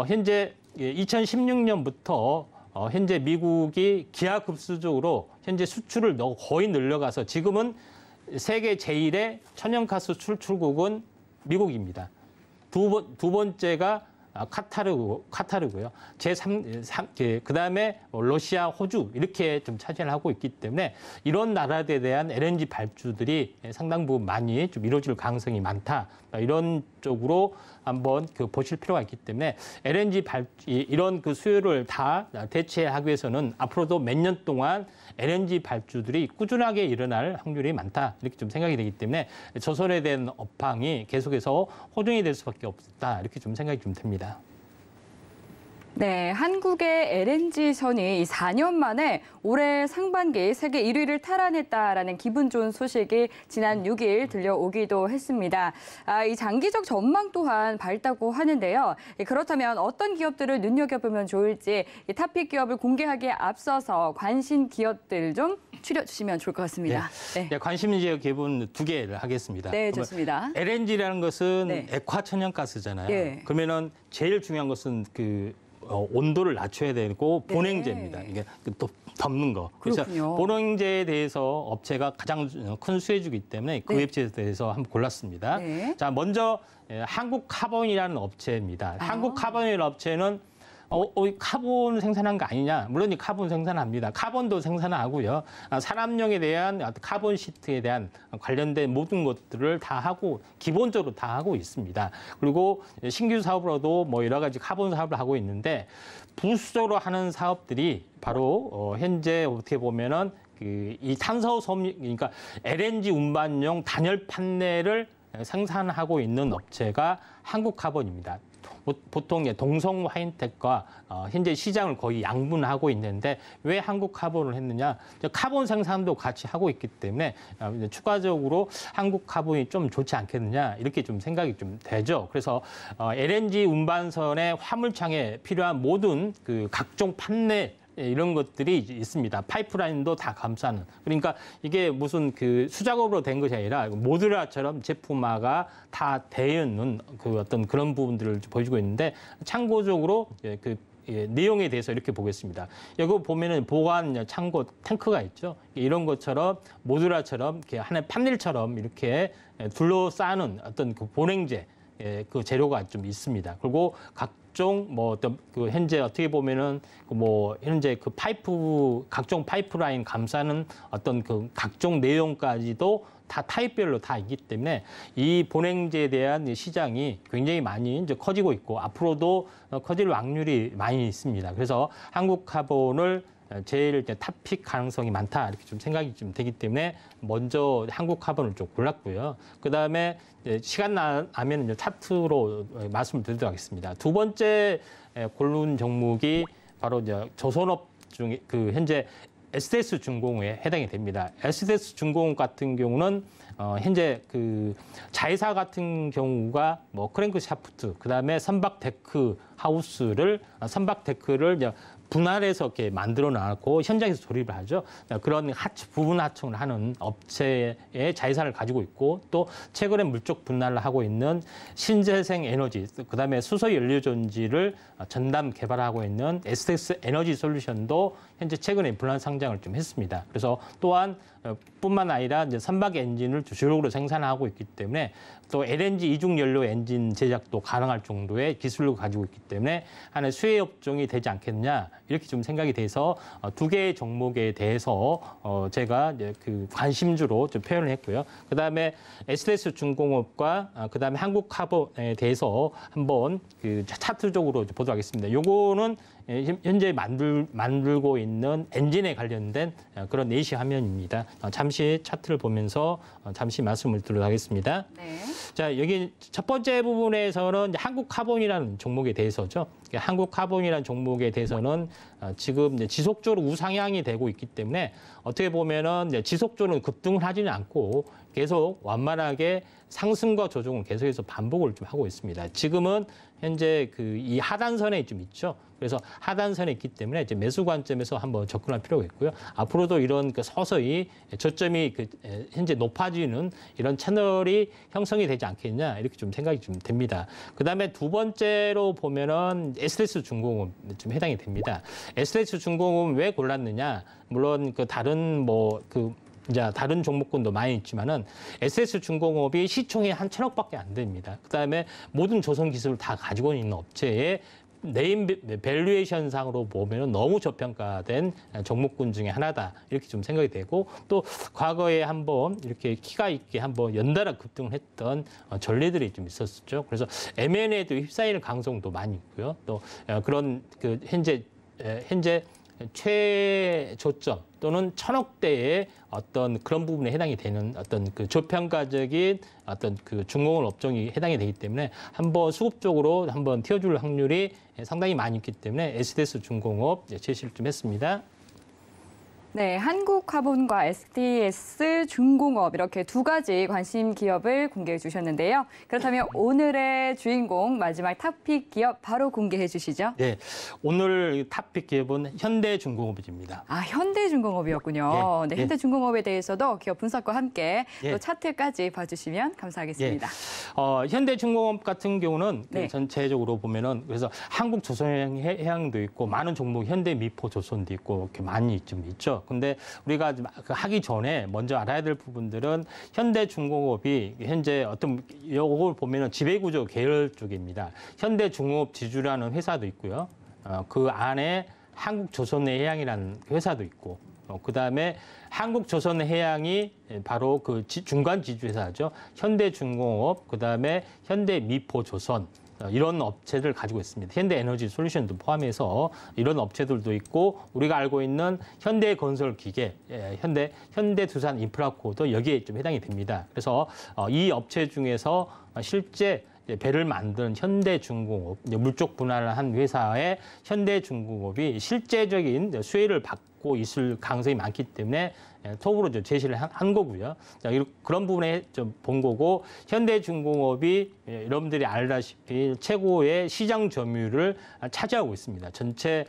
현재 2016년부터 현재 미국이 기하급수적으로 현재 수출을 거의 늘려가서 지금은 세계 제1의 천연가스 수출국은 미국입니다. 두 번째가 카타르고요. 그다음에 러시아, 호주 이렇게 좀 차지를 하고 있기 때문에 이런 나라들에 대한 LNG 발주들이 상당 부분 많이 좀 이루어질 가능성이 많다. 이런 쪽으로 한번 보실 필요가 있기 때문에 LNG 이런 수요를 다 대체하기 위해서는 앞으로도 몇 년 동안 LNG 발주들이 꾸준하게 일어날 확률이 많다. 이렇게 좀 생각이 되기 때문에 조선에 대한 업황이 계속해서 호전이 될 수밖에 없다. 이렇게 좀 생각이 좀 됩니다. 네, 한국의 LNG선이 4년 만에 올해 상반기 세계 1위를 탈환했다라는 기분 좋은 소식이 지난 6일 들려오기도 했습니다. 이 장기적 전망 또한 밝다고 하는데요. 그렇다면 어떤 기업들을 눈여겨보면 좋을지 탑픽 기업을 공개하기에 앞서서 관심 기업들 좀 추려주시면 좋을 것 같습니다. 네. 관심 기업은 2개를 하겠습니다. 네, 좋습니다. LNG라는 것은 액화천연가스잖아요. 예. 그러면은 제일 중요한 것은 온도를 낮춰야 되고 본행제입니다. 이게 또 덮는 거. 그래서 그렇군요. 본행제에 대해서 업체가 가장 큰 수혜주기 때문에 그 업체에 대해서 한번 골랐습니다. 네. 자, 먼저 한국카본이라는 업체입니다. 한국카본이라는 업체는 카본 생산한 거 아니냐? 물론 이 카본 생산합니다. 카본도 생산하고요. 산업용에 대한 카본 시트에 대한 관련된 모든 것들을 다 하고 기본적으로 다 하고 있습니다. 그리고 신규 사업으로도 여러 가지 카본 사업을 하고 있는데 부수적으로 하는 사업들이 바로 현재 어떻게 보면은 이 탄소섬유, 그러니까 LNG 운반용 단열 판넬을 생산하고 있는 업체가 한국카본입니다. 보통 동성 화인텍과 현재 시장을 거의 양분하고 있는데 왜 한국카본을 했느냐? 카본 생산도 같이 하고 있기 때문에 추가적으로 한국카본이 좀 좋지 않겠느냐 이렇게 좀 생각이 좀 되죠. 그래서 LNG 운반선의 화물창에 필요한 모든 각종 판넬 이런 것들이 있습니다. 파이프라인도 다 감싸는. 그러니까 이게 무슨 수작업으로 된 것이 아니라 모듈라처럼 제품화가 다 되어 있는 어떤 그런 부분들을 보여주고 있는데 참고적으로 내용에 대해서 이렇게 보겠습니다. 여기 보면은 보관 창고 탱크가 있죠. 이런 것처럼 모듈라처럼 이렇게 하나의 판넬처럼 이렇게 둘러싸는 어떤 본행제 재료가 좀 있습니다. 그리고 각종 현재 어떻게 보면은 현재 각종 파이프라인 감싸는 어떤 각종 내용까지도 다 타입별로 다 있기 때문에 이 본행제에 대한 시장이 굉장히 많이 이제 커지고 있고 앞으로도 커질 확률이 많이 있습니다. 그래서 한국카본을 제일 탑픽 가능성이 많다 이렇게 좀 생각이 좀 되기 때문에 먼저 한국카본을 좀 골랐고요. 그 다음에 시간 나면 차트로 말씀을 드리도록 하겠습니다. 두 번째 고른 종목이 바로 조선업 중에 현재 SDS 중공업에 해당이 됩니다. SDS 중공업 같은 경우는 현재 자회사 같은 경우가 크랭크 샤프트, 그다음에 선박 데크 하우스를 선박 데크를 분할해서 이렇게 만들어 놨고 현장에서 조립을 하죠. 그런 부분 하청을 하는 업체의 자회사를 가지고 있고 또 최근에 물적 분할을 하고 있는 신재생 에너지, 그다음에 수소 연료 전지를 전담 개발하고 있는 SDS 에너지 솔루션도 현재 최근에 분할 상장을 좀 했습니다. 그래서 또한 뿐만 아니라 이제 선박 엔진을 주력으로 생산하고 있기 때문에 또 LNG 이중 연료 엔진 제작도 가능할 정도의 기술을 가지고 있기 때문에 하나의 수혜 업종이 되지 않겠느냐 이렇게 좀 생각이 돼서 두 개의 종목에 대해서 제가 이제 그 관심주로 좀 표현을 했고요. 그다음에 SDS 중공업과 그다음에 한국카본에 대해서 한번 그 차트적으로 보도록 하겠습니다. 요거는 현재 만들고 있는 엔진에 관련된 그런 내시 화면입니다. 잠시 차트를 보면서 잠시 말씀을 드리도록 하겠습니다. 네. 자, 여기 첫 번째 부분에서는 한국카본이라는 종목에 대해서죠. 한국카본이라는 종목에 대해서는 지금 이제 지속적으로 우상향이 되고 있기 때문에 어떻게 보면은 이제 지속적으로 급등을 하지는 않고 계속 완만하게 상승과 조정을 계속해서 반복을 좀 하고 있습니다. 지금은 현재 그 이 하단선에 좀 있죠. 그래서 하단선에 있기 때문에 이제 매수 관점에서 한번 접근할 필요가 있고요. 앞으로도 이런 그 서서히 저점이 그 현재 높아지는 이런 채널이 형성이 되지 않겠냐 이렇게 좀 생각이 좀 됩니다. 그다음에 두 번째로 보면은 SDS 중공업 좀 해당이 됩니다. SDS 중공업은 왜 골랐느냐? 물론 그 다른 이제 다른 종목군도 많이 있지만은 SDS 중공업이 시총이 한 1,000억밖에 안 됩니다. 그다음에 모든 조선 기술을 다 가지고 있는 업체에 네임 밸류에이션 상으로 보면은 너무 저평가된 종목군 중에 하나다 이렇게 좀 생각이 되고 또 과거에 한번 이렇게 키가 있게 한번 연달아 급등을 했던 전례들이 좀 있었었죠. 그래서 M&A도 휩싸이는 가능성도 많이 있고요. 또 그런 그 현재 최저점 또는 1,000억대의 어떤 그런 부분에 해당이 되는 어떤 그 저평가적인 어떤 그 중공업 업종이 해당이 되기 때문에 한번 수급적으로 한번 튀어줄 확률이 상당히 많이 있기 때문에 SDS 중공업 제시를 좀 했습니다. 네, 한국카본과 SDS 중공업 이렇게 두 가지 관심 기업을 공개해 주셨는데요. 그렇다면 오늘의 주인공 마지막 탑픽 기업 바로 공개해 주시죠. 네, 오늘 탑픽 기업은 현대중공업입니다. 아, 현대중공업이었군요. 예, 네, 예. 현대중공업에 대해서도 기업 분석과 함께 예. 또 차트까지 봐주시면 감사하겠습니다. 현대중공업 같은 경우는 네. 전체적으로 보면은 그래서 한국조선해양도 있고 많은 종목 현대미포조선도 있고 이렇게 많이 좀 있죠. 근데 우리가 하기 전에 먼저 알아야 될 부분들은 현대중공업이 현재 어떤 이걸 보면은 지배구조 계열 쪽입니다. 현대중공업 지주라는 회사도 있고요. 그 안에 한국조선해양이라는 회사도 있고. 그다음에 한국조선해양이 바로 그 중간 지주회사죠. 현대중공업, 그다음에 현대미포조선 이런 업체들 가지고 있습니다. 현대에너지솔루션도 포함해서 이런 업체들도 있고 우리가 알고 있는 현대건설기계, 현대두산인프라코도 여기에 좀 해당이 됩니다. 그래서 이 업체 중에서 실제 배를 만든 현대중공업, 물쪽 분할을 한 회사의 현대중공업이 실제적인 수혜를 받고 있을 가능성이 많기 때문에 톱으로 좀 제시를 한 거고요. 자, 그런 부분에 좀 본 거고 현대중공업이 여러분들이 알다시피 최고의 시장 점유율을 차지하고 있습니다. 전체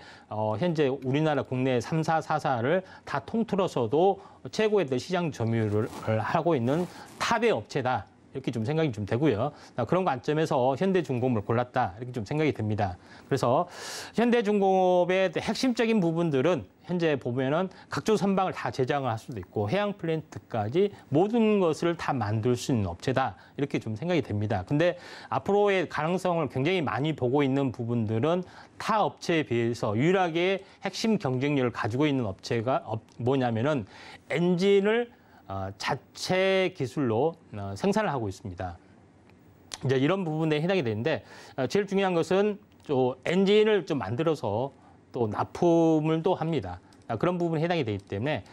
현재 우리나라 국내 3사, 4사를 다 통틀어서도 최고의 시장 점유율을 하고 있는 탑의 업체다. 이렇게 좀 생각이 좀 되고요. 그런 관점에서 현대중공업을 골랐다. 이렇게 좀 생각이 됩니다. 그래서 현대중공업의 핵심적인 부분들은 현재 보면은 각종 선박을 다 제작을 할 수도 있고 해양 플랜트까지 모든 것을 다 만들 수 있는 업체다. 이렇게 좀 생각이 됩니다. 근데 앞으로의 가능성을 굉장히 많이 보고 있는 부분들은 타 업체에 비해서 유일하게 핵심 경쟁력을 가지고 있는 업체가 뭐냐면은 엔진을 자체 기술로 생산을 하고 있습니다. 이제 이런 부분에 해당이 되는데 제일 중요한 것은 또 엔진을 좀 만들어서 또 납품을 또 합니다. 그런 부분에 해당이 되기 때문에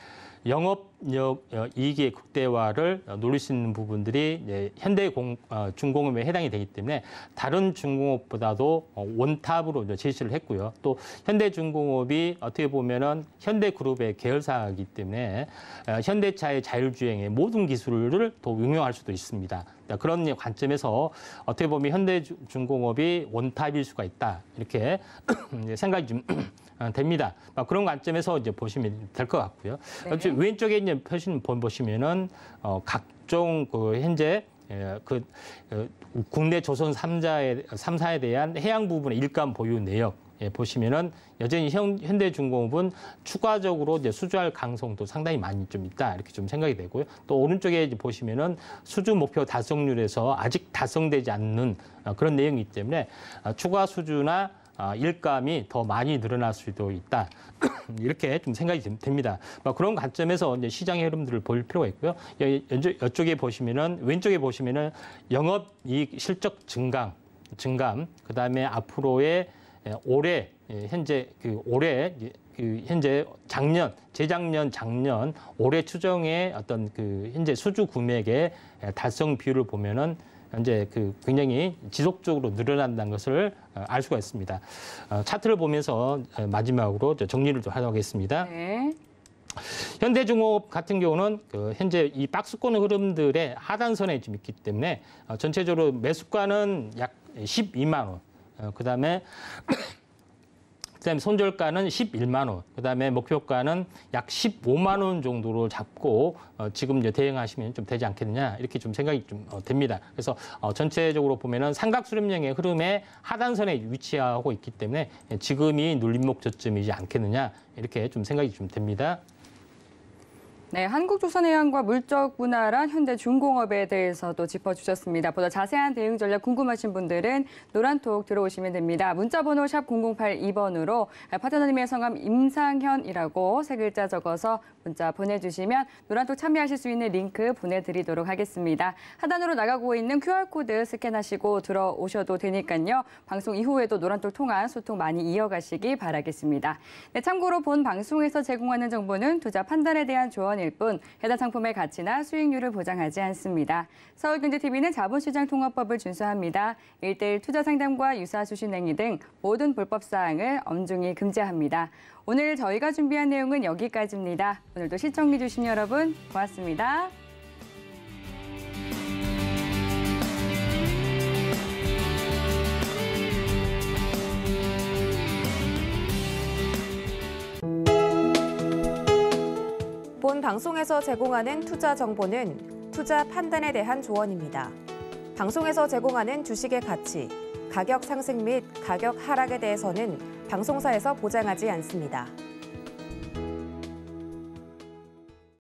영업력 이익의 극대화를 노릴 수 있는 부분들이 현대중공업에 해당이 되기 때문에 다른 중공업보다도 원탑으로 제시를 했고요. 또 현대중공업이 어떻게 보면은 현대그룹의 계열사이기 때문에 현대차의 자율주행의 모든 기술을 또 응용할 수도 있습니다. 그런 관점에서 어떻게 보면 현대중공업이 원탑일 수가 있다. 이렇게 생각이 좀 됩니다. 그런 관점에서 이제 보시면 될 것 같고요. 네. 왼쪽에 이제 표시는 보시면은 각종 그 현재 국내 조선 3사에 대한 해양 부분의 일감 보유 내역 보시면은 여전히 현대중공업은 추가적으로 이제 수주할 가능성도 상당히 많이 좀 있다 이렇게 좀 생각이 되고요. 또 오른쪽에 이제 보시면은 수주 목표 달성률에서 아직 달성되지 않는 그런 내용이기 때문에 추가 수주나 일감이 더 많이 늘어날 수도 있다. 이렇게 좀 생각이 됩니다. 그런 관점에서 이제 시장의 흐름들을 볼 필요가 있고요. 이쪽에 보시면은 왼쪽에 보시면은 영업이익 실적 증감, 그다음에 앞으로의 올해 현재 현재 재작년, 올해 추정의 어떤 현재 수주 금액의 달성 비율을 보면은 현재 굉장히 지속적으로 늘어난다는 것을 알 수가 있습니다. 차트를 보면서 마지막으로 정리를 좀 하도록 하겠습니다. 네. 현대중공업 같은 경우는 현재 이 박스권 흐름들의 하단선에 좀 있기 때문에 전체적으로 매수가는 약 12만 원, 그다음에 손절가는 11만 원, 그다음에 목표가는 약 15만 원 정도로 잡고 지금 이제 대응하시면 좀 되지 않겠느냐 이렇게 좀 생각이 좀 됩니다. 그래서 전체적으로 보면은 삼각수렴형의 흐름의 하단선에 위치하고 있기 때문에 지금이 눌림목 저점이지 않겠느냐 이렇게 좀 생각이 좀 됩니다. 네, 한국조선해양과 물적분할한 현대중공업에 대해서도 짚어주셨습니다. 보다 자세한 대응 전략 궁금하신 분들은 노란톡 들어오시면 됩니다. 문자번호 샵 0082번으로 파트너님의 성함 임상현이라고 세 글자 적어서 문자 보내주시면 노란톡 참여하실 수 있는 링크 보내드리도록 하겠습니다. 하단으로 나가고 있는 QR코드 스캔하시고 들어오셔도 되니까요. 방송 이후에도 노란톡 통한 소통 많이 이어가시기 바라겠습니다. 네, 참고로 본 방송에서 제공하는 정보는 투자 판단에 대한 조언 일 뿐 해당 상품의 가치나 수익률을 보장하지 않습니다. 서울경제TV는 자본시장 통화법을 준수합니다. 1:1 투자 상담과 유사 수신 행위 등 모든 불법 사항을 엄중히 금지합니다. 오늘 저희가 준비한 내용은 여기까지입니다. 오늘도 시청해주신 여러분 고맙습니다. 본 방송에서 제공하는 투자 정보는 투자 판단에 대한 조언입니다. 방송에서 제공하는 주식의 가치, 가격 상승 및 가격 하락에 대해서는 방송사에서 보장하지 않습니다.